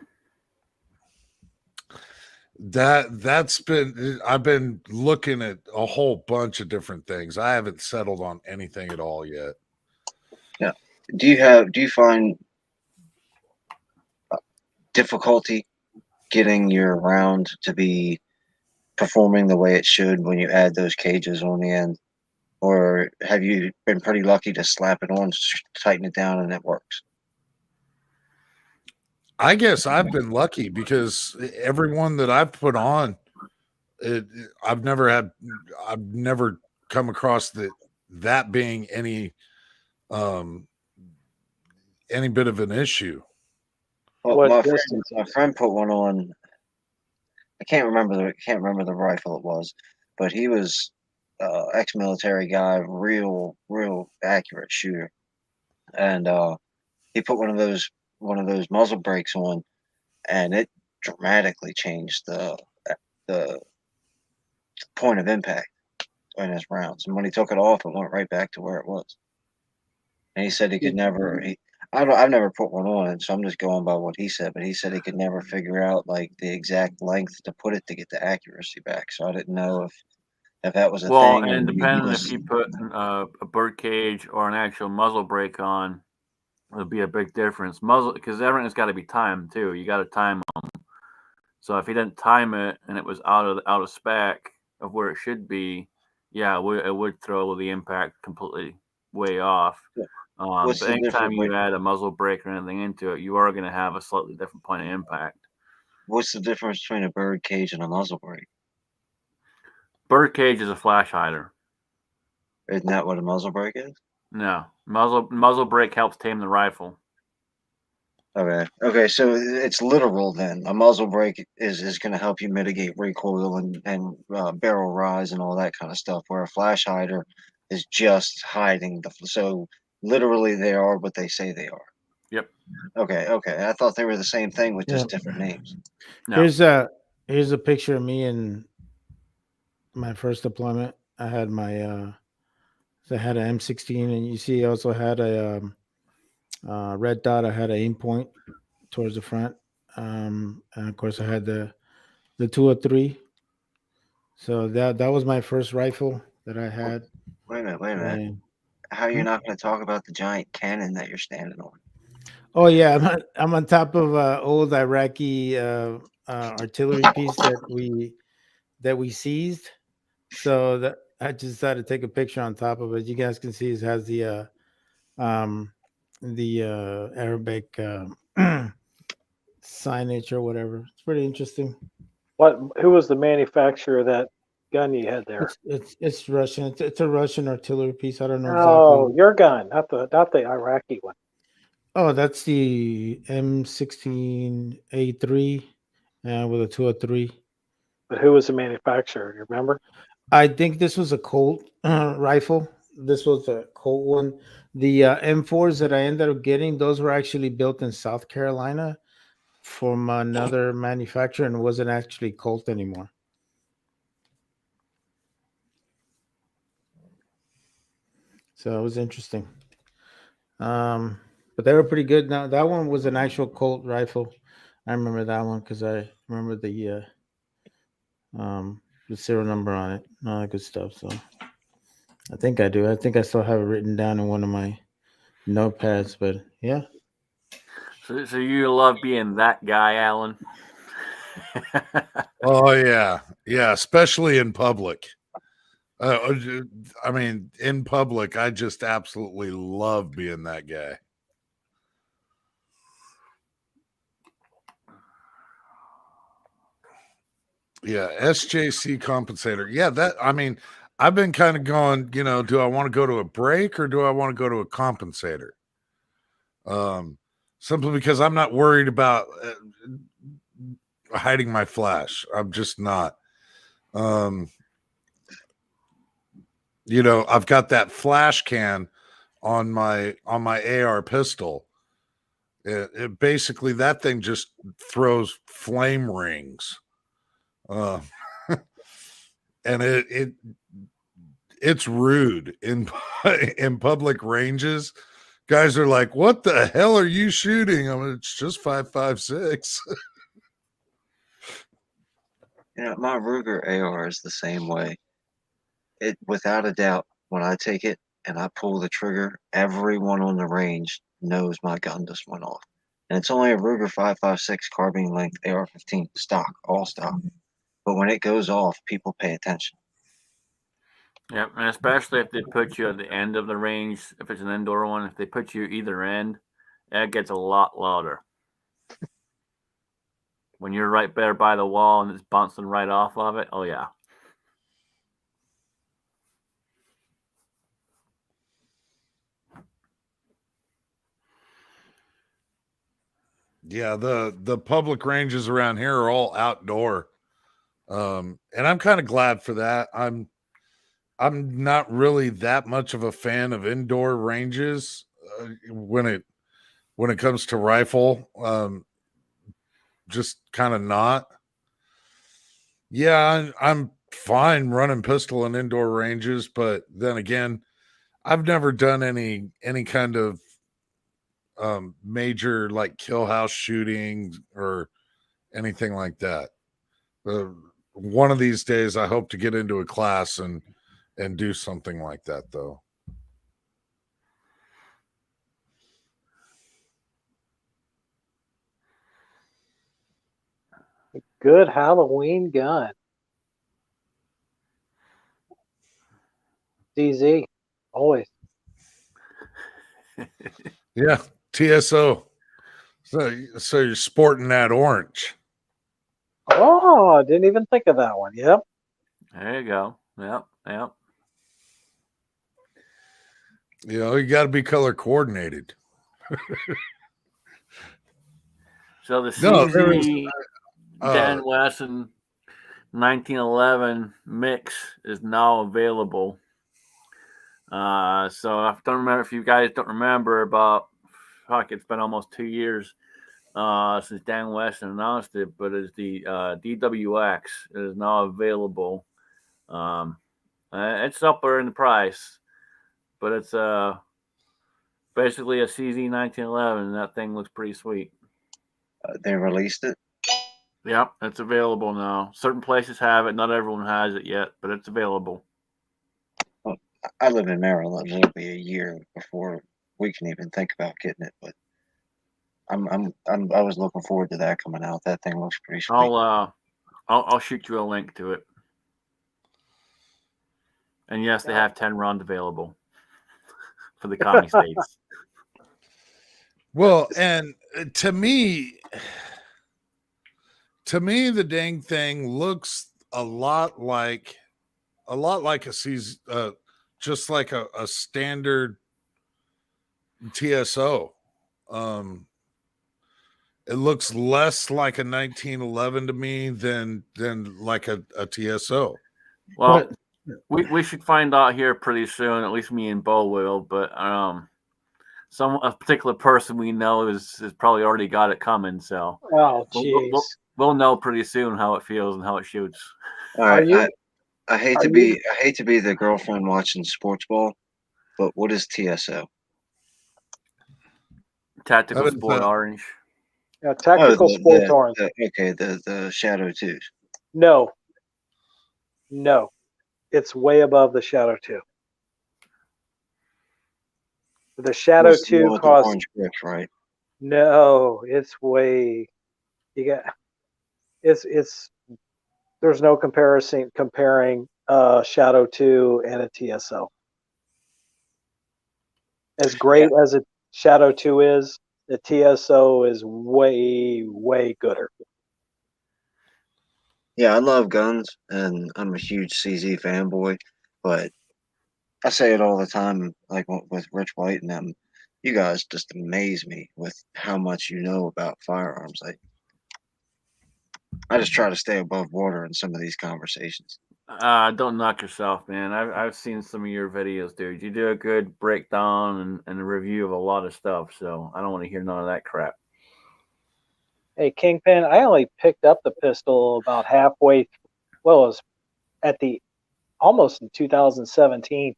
I've been looking at a whole bunch of different things. I haven't settled on anything at all yet. Yeah. Do you find difficulty getting your round to be performing the way it should when you add those cages on the end? Or have you been pretty lucky to slap it on, tighten it down, and it works? I guess I've been lucky, because everyone that I've put on, I've never come across that being any bit of an issue. Well, my friend put one on. I can't remember the rifle it was, but he was ex-military guy, real accurate shooter, and he put one of those muzzle brakes on, and it dramatically changed the the point of impact in his rounds, and when he took it off, it went right back to where it was. And he said he could never. I've never put one on, so I'm just going by what he said. But he said he could never figure out like the exact length to put it to get the accuracy back. So I didn't know if that was a Well, thing. and Or depending was, if you put a bird cage or an actual muzzle brake on, it'll be a big difference. Muzzle, because everything's got to be timed too. You got to time them. So if he didn't time it and it was out of spec of where it should be, yeah, it would throw the impact completely way off. what's But the anytime difference? you add a muzzle brake or anything into it, you are going to have a slightly different point of impact. What's the difference between a bird cage and a muzzle brake? Bird cage is a flash hider. Isn't that what a muzzle brake is? No, muzzle brake helps tame the rifle. Okay. So it's literal then. A muzzle brake is going to help you mitigate recoil and barrel rise and all that kind of stuff. Where a flash hider is just hiding the. So literally, they are what they say they are. Yep. Okay. I thought they were the same thing with just different names. No. Here's a picture of me in my first deployment. I had my so I had an M16, and you see I also had a red dot. I had an aim point towards the front, and of course I had the 203. So that was my first rifle that I had. Wait a minute. And, How are you not going to talk about the giant cannon that you're standing on? oh yeah, I'm on top of an old Iraqi artillery piece that we seized. So that I just decided to take a picture on top of it. You guys can see it has the Arabic signage or whatever. It's pretty interesting. Who was the manufacturer of that gun you had there? It's Russian. It's a Russian artillery piece. I don't know Oh, exactly. your gun, not the Iraqi one. Oh, that's the M16A3 with a 203. But who was the manufacturer? You remember? I think this was a Colt rifle. This was a Colt one. The M4s that I ended up getting, those were actually built in South Carolina from another manufacturer and wasn't actually Colt anymore. So it was interesting. But they were pretty good. Now that one was an actual Colt rifle. I remember that one because I remember the serial number on it and all that good stuff. So I think I do. I think I still have it written down in one of my notepads. But yeah. So you love being that guy, Alan? Oh yeah, especially in public. I mean, in public, I just absolutely love being that guy. Yeah, SJC compensator. Yeah, I've been kind of going, do I want to go to a break or do I want to go to a compensator? Simply because I'm not worried about hiding my flash. I'm just not. I've got that flash can on my AR pistol. It basically, that thing just throws flame rings. And it's rude in public ranges. Guys are like, "What the hell are you shooting?" I mean, it's just 5.56. My Ruger AR is the same way. It, without a doubt, when I take it and I pull the trigger, everyone on the range knows my gun just went off. And it's only a Ruger 5.56 carbine length AR-15 stock, all stock. But when it goes off, people pay attention. Yeah, and especially if they put you at the end of the range, if it's an indoor one, if they put you either end, that gets a lot louder. When you're right there by the wall and it's bouncing right off of it, oh yeah. Yeah, the public ranges around here are all outdoor. And I'm kind of glad for that. I'm not really that much of a fan of indoor ranges when it comes to rifle. Just kind of not. Yeah, I'm fine running pistol in indoor ranges, but then again, I've never done any kind of major like kill house shooting or anything like that. One of these days, I hope to get into a class and do something like that, though. Good Halloween gun. DZ, always. Yeah, TSO. So you're sporting that orange. Oh, didn't even think of that one. Yep. There you go. Yep. Yep. You know, you got to be color coordinated. So the No, there was, CZ Dan Wesson 1911 mix is now available. So I don't remember if you guys don't remember, but fuck, it's been almost 2 years since Dan Weston announced it. But it's the DWX. It is now available. It's up there in the price, but it's basically a CZ 1911. And that thing looks pretty sweet. They released it. Yep, it's available now. Certain places have it. Not everyone has it yet, but it's available. Well, I live in Maryland. It'll be a year before we can even think about getting it. But I was looking forward to that coming out. That thing looks pretty sweet. I'll shoot you a link to it. And yes, they have 10 rounds available for the commie states. Well, and to me, the dang thing looks a lot like a season, just like a standard TSO. It looks less like a 1911 to me than like a TSO. Well, we should find out here pretty soon. At least me and Bo will. But a particular person we know is probably already got it coming. So Oh, jeez. we'll know pretty soon how it feels and how it shoots. All right, I hate to be the girlfriend watching sports ball, but what is TSO? Tactical Sport Orange. Yeah, Tactical Sports Orange. Okay, the Shadow 2s. No, it's way above the Shadow 2. The Shadow 2 costs orange bricks, right? No, it's way. You got it's there's no comparing Shadow 2 and a TSO. As great as a Shadow 2 is, the TSO is way gooder. Yeah, I love guns, and I'm a huge CZ fanboy, but I say it all the time, like with Rich White and them. You guys just amaze me with how much you know about firearms. I just try to stay above water in some of these conversations. Don't knock yourself, man. I've seen some of your videos, dude. You do a good breakdown and a review of a lot of stuff, so I don't want to hear none of that crap. Hey, Kingpin, I only picked up the pistol about halfway. Well, it was almost in 2017.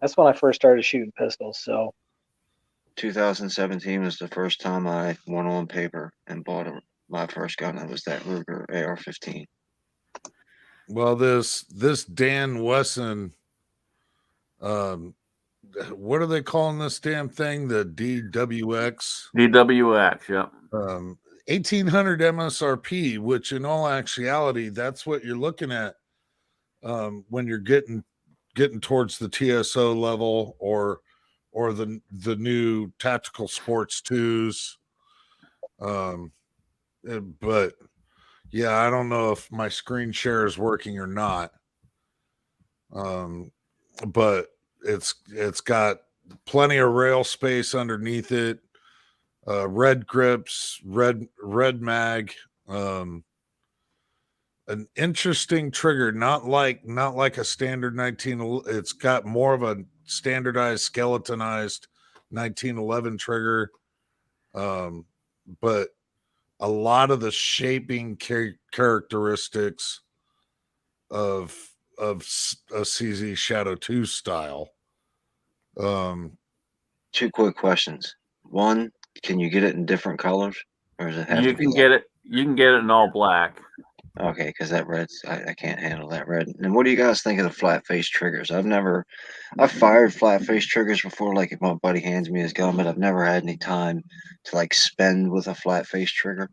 That's when I first started shooting pistols. So 2017 was the first time I went on paper and bought my first gun. It was that Ruger AR-15. Well, this Dan Wesson, what are they calling this damn thing? The DWX. DWX, yeah. 1800 MSRP, which in all actuality, that's what you're looking at when you're getting towards the TSO level or the new tactical sports 2s. But yeah, I don't know if my screen share is working or not. But it's got plenty of rail space underneath it. Red grips, red mag, an interesting trigger, not like a standard 19. It's got more of a standardized skeletonized 1911 trigger, but a lot of the shaping characteristics of a CZ Shadow 2 style. Two quick questions. One, can you get it in different colors, or does it have You to be can get it. You can get it in all black. Okay, because that red's I can't handle that red. And what do you guys think of the flat face triggers? I've fired flat face triggers before, like if my buddy hands me his gun, but I've never had any time to like spend with a flat face trigger.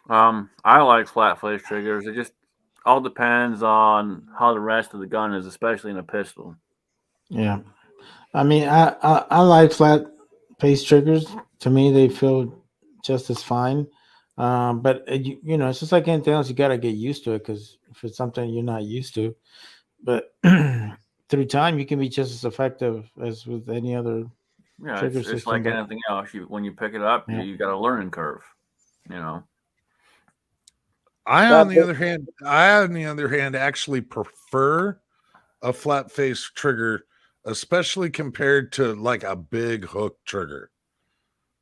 I like flat face triggers. It just all depends on how the rest of the gun is, especially in a pistol. Yeah. I mean, I like flat face triggers. To me, they feel just as fine. But you know, it's just like anything else. You got to get used to it because if it's something you're not used to, but through time, you can be just as effective as with any other Yeah, trigger it's system. like But anything else. When you pick it up, yeah. you got a learning curve. You know. I, on the other hand, actually prefer a flat face trigger, especially compared to like a big hook trigger.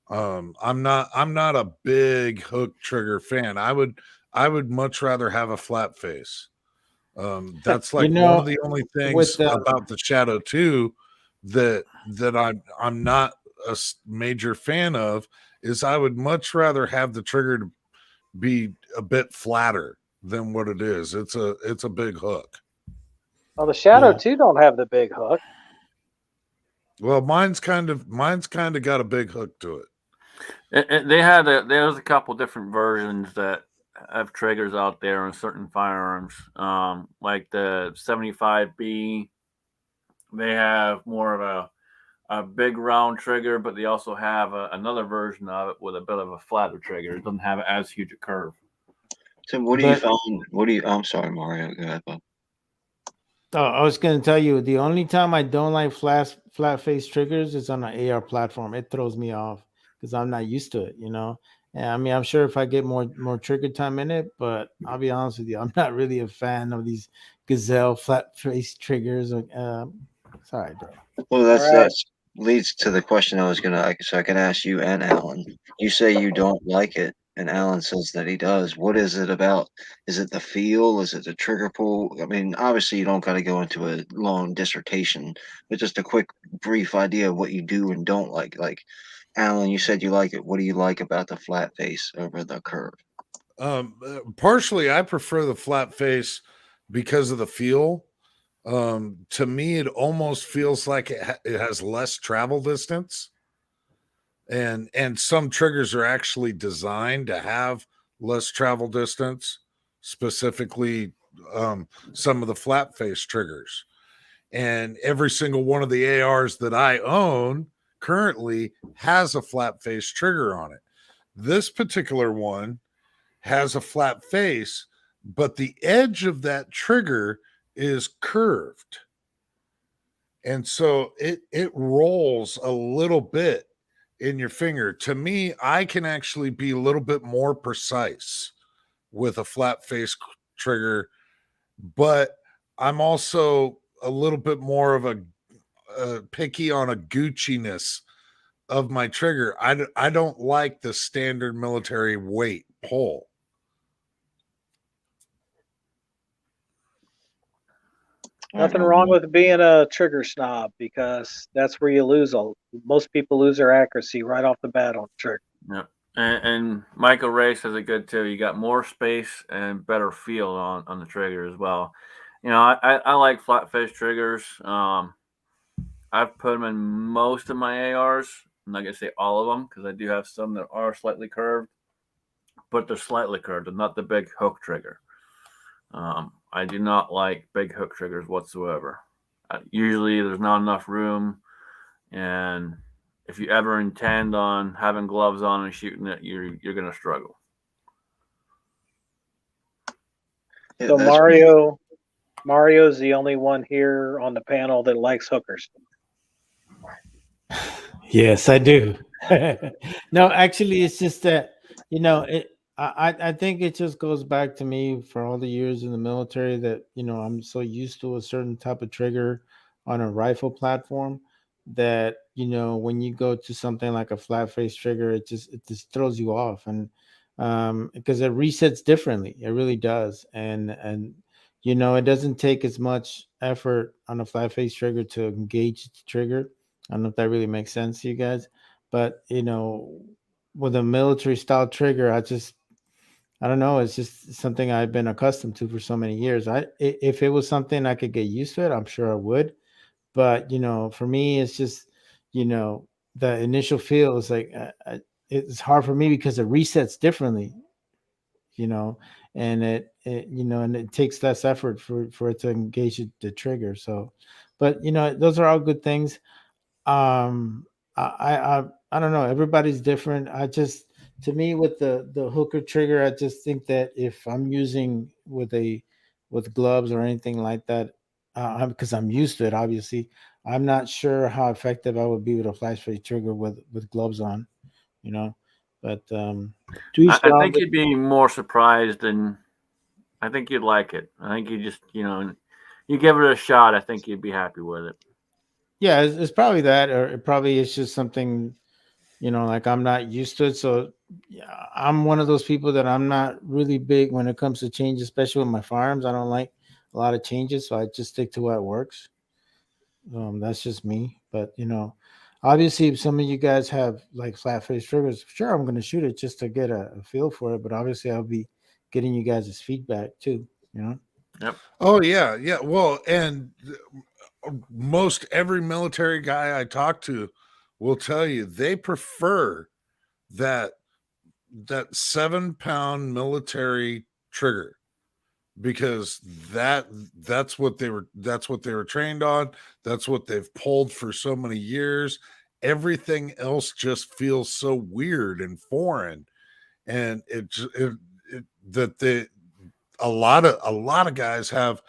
I'm not a big hook trigger fan. I would much rather have a flat face. That's You like one of know, the only with things the about the Shadow 2 that I'm not a major fan of is I would much rather have the trigger to be a bit flatter than what it is. It's a big hook. Well, the Shadow Yeah. 2 don't have the big hook. Well, mine's kind of got a big hook to it. There's a couple different versions that have triggers out there on certain firearms. Like the 75B, they have more of a big round trigger, but they also have another version of it with a bit of a flatter trigger. It doesn't have as huge a curve. So what do you but found? I'm sorry, Mario. Go ahead, bud. oh, I was gonna tell you the only time I don't like flat face triggers is on an AR platform. It throws me off because I'm not used to it, you know. And I mean, I'm sure if I get more trigger time in it, but I'll be honest with you, I'm not really a fan of these Gazelle flat face triggers. Sorry, bro. Well, All right. that's leads to the question I was gonna. So I can ask you and Alan. You say you don't like it, and Alan says that he does. What is it about? Is it the feel? Is it the trigger pull? I mean, obviously you don't got to go into a long dissertation, but just a quick, brief idea of what you do and don't like. Like, Alan, you said you like it. What do you like about the flat face over the curve? Partially, I prefer the flat face because of the feel. To me, it almost feels like it has less travel distance, and some triggers are actually designed to have less travel distance. Specifically, some of the flat face triggers, and every single one of the ARs that I own currently has a flat face trigger on it. This particular one has a flat face, but the edge of that trigger is curved. And so it rolls a little bit in your finger. To me, I can actually be a little bit more precise with a flat face trigger, but I'm also a little bit more of a picky on a Gucci-ness of my trigger. I don't like the standard military weight pull. Nothing wrong with being a trigger snob because that's where you lose. Most people lose their accuracy right off the bat on trigger. Yeah. And Michael Ray says it good too. You got more space and better feel on the trigger as well. You know, I like flat face triggers. I've put them in most of my ARs. I'm not gonna say all of them because I do have some that are slightly curved, but they're slightly curved and not the big hook trigger. I do not like big hook triggers whatsoever. Usually, there's not enough room, and if you ever intend on having gloves on and shooting it, you're gonna struggle. Yeah, So that's me. Mario's the only one here on the panel that likes hookers. Yes, I do. No, actually, it's just that you know it. I think it just goes back to me for all the years in the military that you know I'm so used to a certain type of trigger on a rifle platform that you know when you go to something like a flat face trigger, it just throws you off. And because it resets differently. It really does, and it doesn't take as much effort on a flat face trigger to engage the trigger. I don't know if that really makes sense to you guys, but with a military style trigger, I don't know. It's just something I've been accustomed to for so many years. If it was something I could get used to it, I'm sure I would. But for me, it's just you know the initial feel is like it's hard for me because it resets differently. You know, and and it takes less effort for it to engage the trigger. So, but those are all good things. I don't know, everybody's different. I just, to me, with the hooker trigger, I just think that if I'm using with gloves or anything like that, because I'm used to it, obviously, I'm not sure how effective I would be with a flash face trigger with gloves on, you know but to each I their own. think you'd be more surprised, and I think you'd like it. I think you just, you give it a shot. I think you'd be happy with it. Yeah, it's probably that, or it probably is just something, like I'm not used to it. So yeah, I'm one of those people that I'm not really big when it comes to change, especially with my firearms. I don't like a lot of changes, so I just stick to what works. That's just me. But obviously, if some of you guys have like flat face triggers, sure, I'm going to shoot it just to get a feel for it. But obviously, I'll be getting you guys' feedback too. Yep. Oh yeah, yeah. Well, and most every military guy I talk to will tell you they prefer that 7-pound military trigger, because that's what they were trained on. That's what they've pulled for so many years. Everything else just feels so weird and foreign, and that they a lot of guys have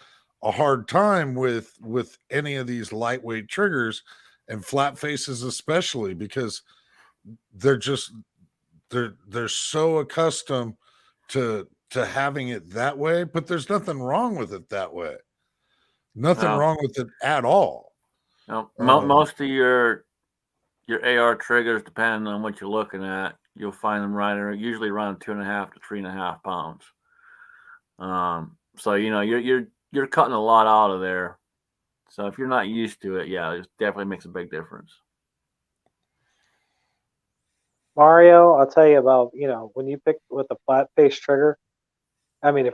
a hard time with any of these lightweight triggers, and flat faces especially, because they're just they're so accustomed to having it that way. But there's nothing wrong with it that way. Nothing Well, wrong with it at all. Um, most of your AR triggers, depending on what you're looking at, you'll find them usually around 2.5 to 3.5 pounds. So you're cutting a lot out of there. So if you're not used to it, yeah, it definitely makes a big difference. Mario, I'll tell you about, when you pick with a flat face trigger. I mean,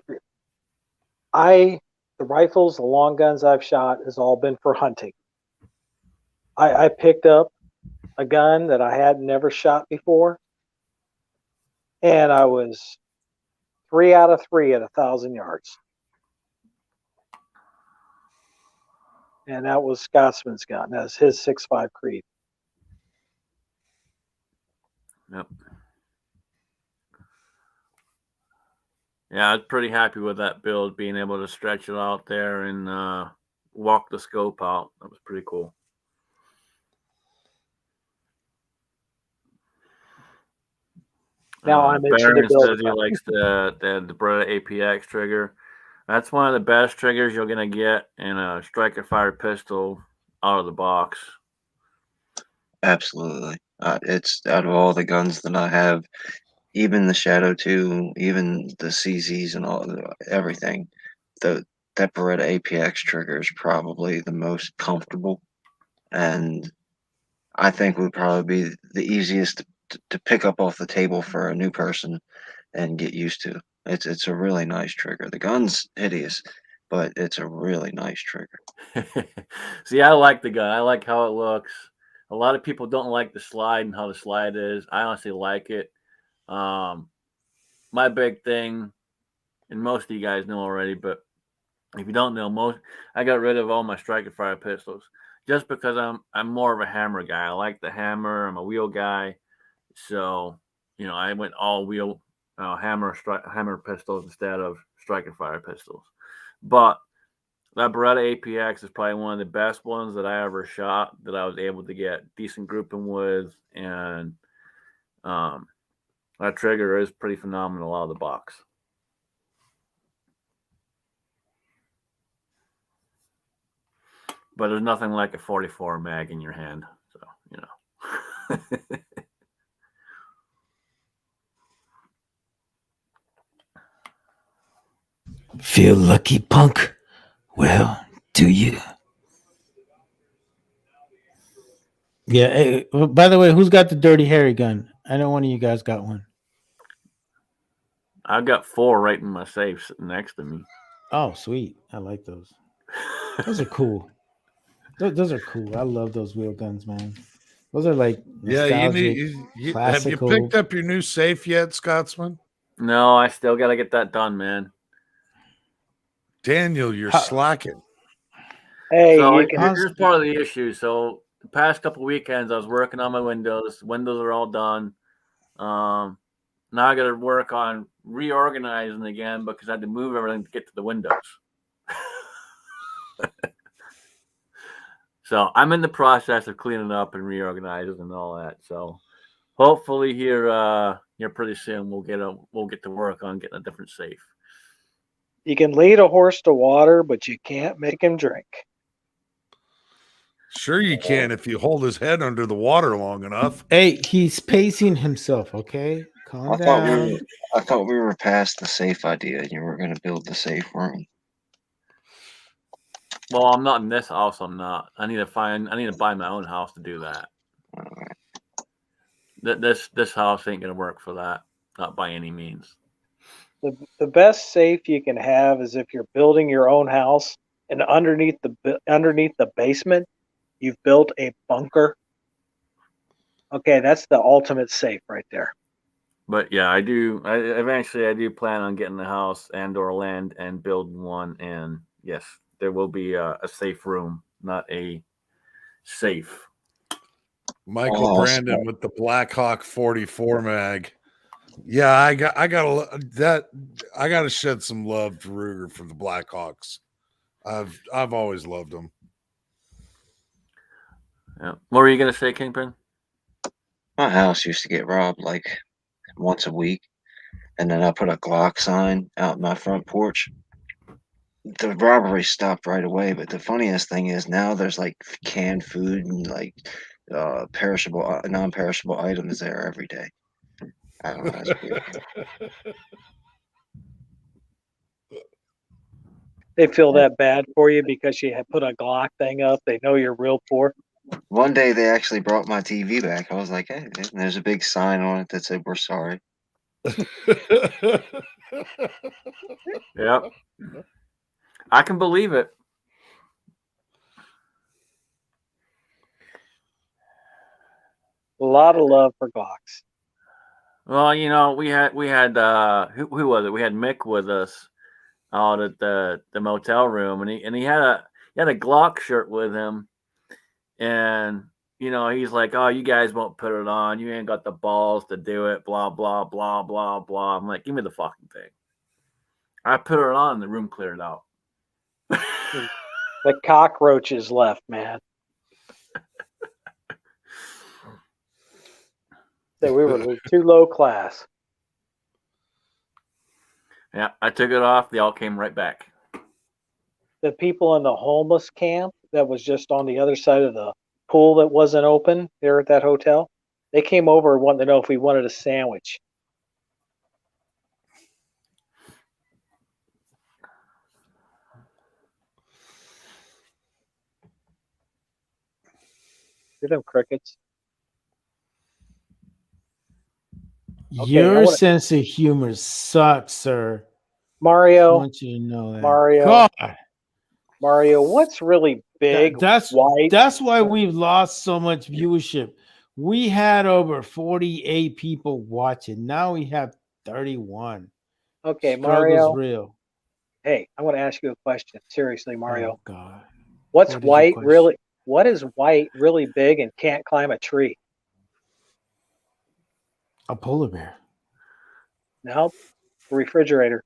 the rifles, the long guns I've shot has all been for hunting. I picked up a gun that I had never shot before, and I was 3 out of 3 at 1,000 yards. And that was Scotsman's gun. That was his 6.5 Creed. Yep. Yeah, I was pretty happy with that build, being able to stretch it out there and walk the scope out. That was pretty cool. Now I'm itching to Baron build says he one. likes the Beretta Apx Trigger. That's one of the best triggers you're gonna get in a striker fire pistol out of the box. Absolutely. It's out of all the guns that I have, even the Shadow 2, even the CZs and everything, the that Beretta APX trigger is probably the most comfortable, and I think would probably be the easiest to pick up off the table for a new person and get used to. It's a really nice trigger. The gun's hideous, but it's a really nice trigger. See, I like the gun. I like how it looks. A lot of people don't like the slide and how the slide is. I honestly like it. My big thing, and most of you guys know already, but if you don't know, I got rid of all my striker fire pistols just because I'm more of a hammer guy. I like the hammer. I'm a wheel guy, so I went all wheel hammer pistols instead of striker fire pistols. But that Beretta APX is probably one of the best ones that I ever shot, that I was able to get decent grouping with, and that trigger is pretty phenomenal out of the box. But there's nothing like a 44 mag in your hand, so Feel lucky, punk? Well, do you? Yeah. Hey, by the way, who's got the Dirty Harry gun? I know one of you guys got one. I've got 4 right in my safe sitting next to me. Oh, sweet. I like those. Those are cool. Those are cool. I love those wheel guns, man. Those are like Yeah, you nostalgic, need. Have you classical. picked up your new safe yet, Scotsman? No, I still got to get that done, man. Daniel, you're How- slacking. Hey, So you can. here's part of the issue. So the past couple weekends, I was working on my windows. Windows are all done. Now I got to work on reorganizing again because I had to move everything to get to the windows. So I'm in the process of cleaning up and reorganizing and all that. So hopefully here pretty soon we'll get to work on getting a different safe. You can lead a horse to water, but you can't make him drink. Sure, you can if you hold his head under the water long enough. Hey, he's pacing himself. Okay, calm I thought down. we were past the safe idea. You were going to build the safe room. Well, I'm not in this house. I'm not. I need to buy my own house to do that. All right. This house ain't gonna work for that. Not by any means. The best safe you can have is if you're building your own house and underneath the basement, you've built a bunker. Okay, that's the ultimate safe right there. But yeah, I do plan on getting a house and or land and building one. And yes, there will be a safe room, not a safe. Michael Oh, Brandon with the Blackhawk 44 mag. Yeah, I gotta shed some love to Ruger for the Blackhawks. I've always loved them. Yeah. What were you gonna say, Kingpin? My house used to get robbed like once a week, and then I put a Glock sign out my front porch. The robbery stopped right away, but the funniest thing is now there's like canned food and like perishable, non-perishable items there every day. I don't know. That's weird. They feel that bad for you because you had put a Glock thing up. They know you're real poor. One day they actually brought my TV back. I was like, hey, and there's a big sign on it that said, "We're sorry." Yep. I can believe it. A lot of love for Glocks. Well, we had who was it? We had Mick with us out at the motel room, and he had a Glock shirt with him, and he's like, "Oh, you guys won't put it on. You ain't got the balls to do it." Blah blah blah blah blah. I'm like, "Give me the fucking thing." I put it on, and the room cleared out. The cockroaches left, man. That we were too low class. Yeah, I took it off. They all came right back. The people in the homeless camp that was just on the other side of the pool that wasn't open there at that hotel, they came over and wanted to know if we wanted a sandwich. Hear them crickets? Okay, Your sense of humor sucks, sir. I Mario, want you to know that. Mario, God, Mario, what's really big, that's white? That's why we've lost so much viewership. We had over 48 people watching. Now we have 31. Okay, Struggle's Mario. real. Hey, I want to ask you a question. Seriously, Mario. Oh God. What's What is your white question? really? What is white really big and can't climb a tree? A polar bear. No, a refrigerator.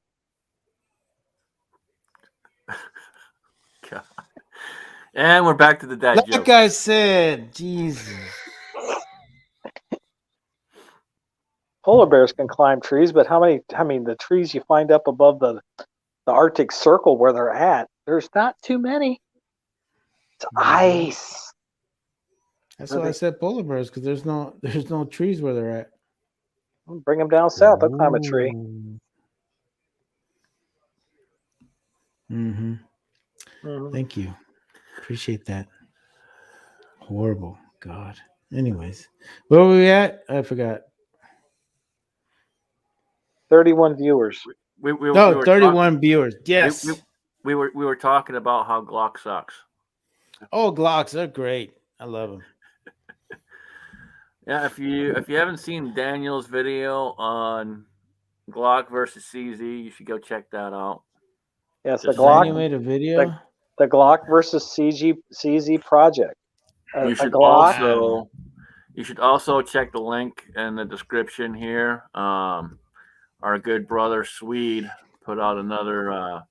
God. And we're back to the dad joke. Like I said, Jesus. Polar bears can climb trees, but how many? I mean, the trees you find up above the Arctic Circle where they're at, there's not too many. It's ice. That's why I said polar bears, because there's no trees where they're at. Bring them down south. They'll climb a tree. Ooh. Mm-hmm. Mhm. Thank you. Appreciate that. Horrible. God. Anyways, where were we at? I forgot. 31 viewers. We Oh, were 31 viewers. we, Yes. we were talking about how Glock sucks. Oh, Glocks. They're great. I love them. Yeah, if you haven't seen Daniel's video on Glock versus CZ, you should go check that out. Yes, the Just Glock, Daniel made a video. the Glock versus CZ project. You A should Glock. Wow. check the link in the description here. Our good brother Swede put out another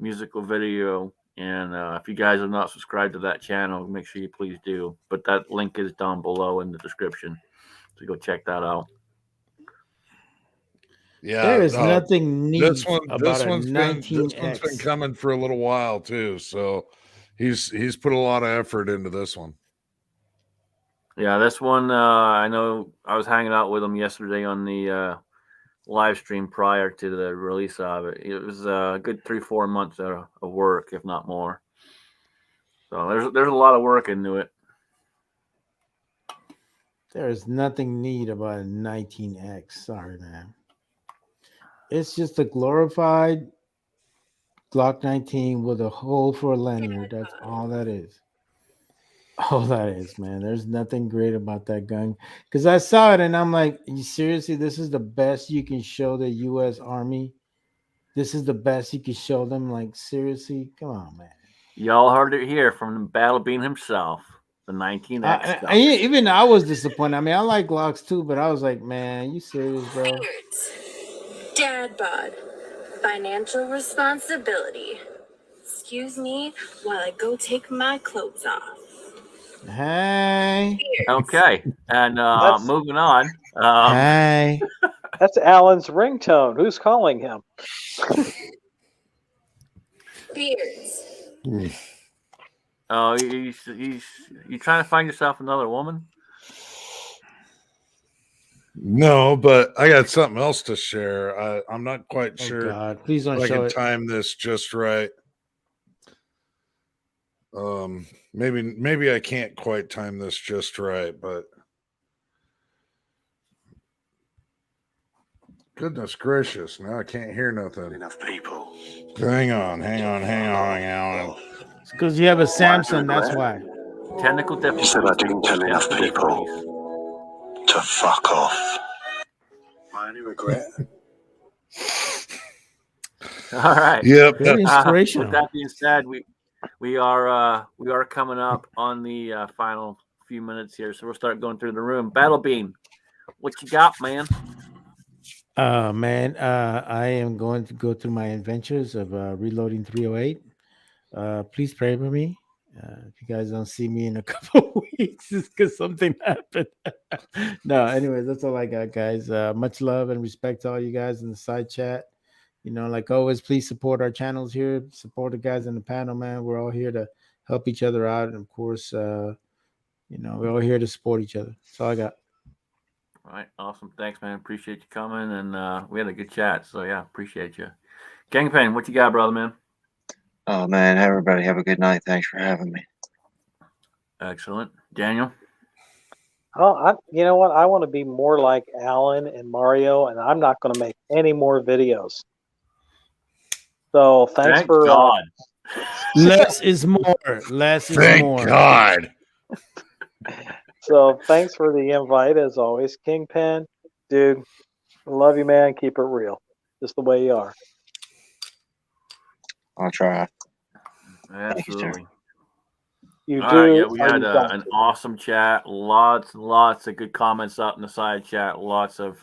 musical video, and if you guys have not subscribed to that channel, make sure you please do. But that link is down below in the description, so go check that out. Yeah, There is nothing this neat about a one's been 19X. coming for a little while too. So he's put a lot of effort into this one. Yeah, this one I know I was hanging out with him yesterday on the live stream prior to the release of it. It was a good 3-4 months of work, if not more. So there's a lot of work into it. There is nothing neat about a 19X. Sorry, man. It's just a glorified Glock 19 with a hole for a lanyard. That's all that is. All that is, man. There's nothing great about that gun. Because I saw it and I'm like, you seriously, this is the best you can show the U.S. Army? This is the best you can show them? Like, seriously? Come on, man. Y'all heard it here from the Battle Bean himself, the 19X. Even I was disappointed. I mean, I like Glocks too, but I was like, man, you serious, bro? Dad bod. Financial responsibility. Excuse me while I go take my clothes off. Hey. Okay, and That's- moving on. Hey. That's Alan's ringtone. Who's calling him? Beards. Oh, you trying to find yourself another woman? No, but I got something else to share. I'm not quite Oh, sure God. Please don't if I show can it. time this just right. Maybe I can't quite time this just right, but goodness gracious, now I can't hear nothing. Enough people. Hang on. It's because you have a Samsung. That's why. Technical You difficulties. said I didn't tell enough people to fuck off. My only regret? All right. Yep. Very inspirational. With that being said, we are coming up on the final few minutes here, so we'll start going through the room. Battle Bean, what you got, man? Man, I am going to go through my adventures of reloading 308. Please pray for me. If you guys don't see me in a couple of weeks, it's because something happened. No, anyways, that's all I got, guys. Much love and respect to all you guys in the side chat. You know, like always, please support our channels here. Support the guys in the panel, man. We're all here to help each other out. And of course, you know, we're all here to support each other. That's all I got. All right, awesome. Thanks, man. Appreciate you coming, and we had a good chat. So yeah, appreciate you. Gangpan, what you got, brother, man? Oh man, everybody have a good night. Thanks for having me. Excellent. Daniel? Oh, you know what? I want to be more like Alan and Mario, and I'm not going to make any more videos. So thanks Thank for God. Less is more. Less is Thank more. God. So thanks for the invite as always, Kingpin, dude. Love you, man. Keep it real, just the way you are. I'll try. Absolutely. You All do. right, yeah, we or had you don't. an awesome chat. Lots and lots of good comments out in the side chat. Lots of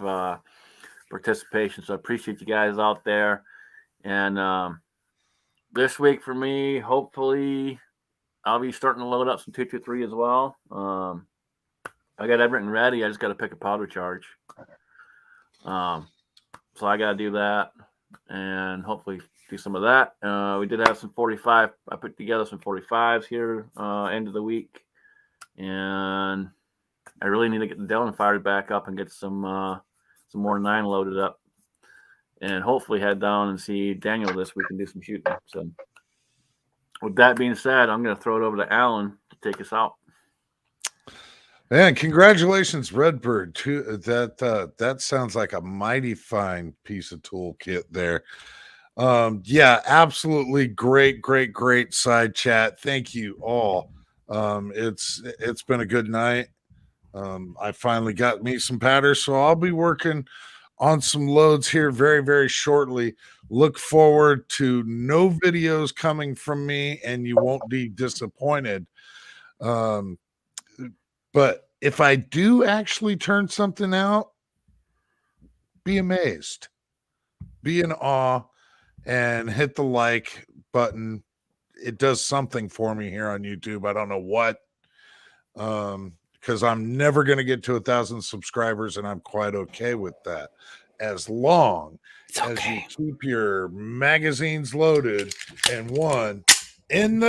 participation. So I appreciate you guys out there. And this week for me, hopefully, I'll be starting to load up some 223 as well. I got everything ready. I just got to pick a powder charge. So I got to do that and hopefully do some of that. We did have some 45. I put together some 45s here end of the week, and I really need to get the Delrin fired back up and get some more 9 loaded up, and hopefully head down and see Daniel this week and do some shooting. So With that being said, I'm going to throw it over to Alan to take us out. Man, congratulations, Redbird. That sounds like a mighty fine piece of toolkit there. Yeah, absolutely great side chat. Thank you all. It's been a good night. I finally got me some patterns, so I'll be working on some loads here very shortly. Look forward to no videos coming from me, and you won't be disappointed. But if I do actually turn something out, be amazed, be in awe, and hit the like button. It does something for me here on YouTube. I don't know what, because I'm never going to get to 1,000 subscribers, and I'm quite okay with that, as long as you keep your magazines loaded and one in the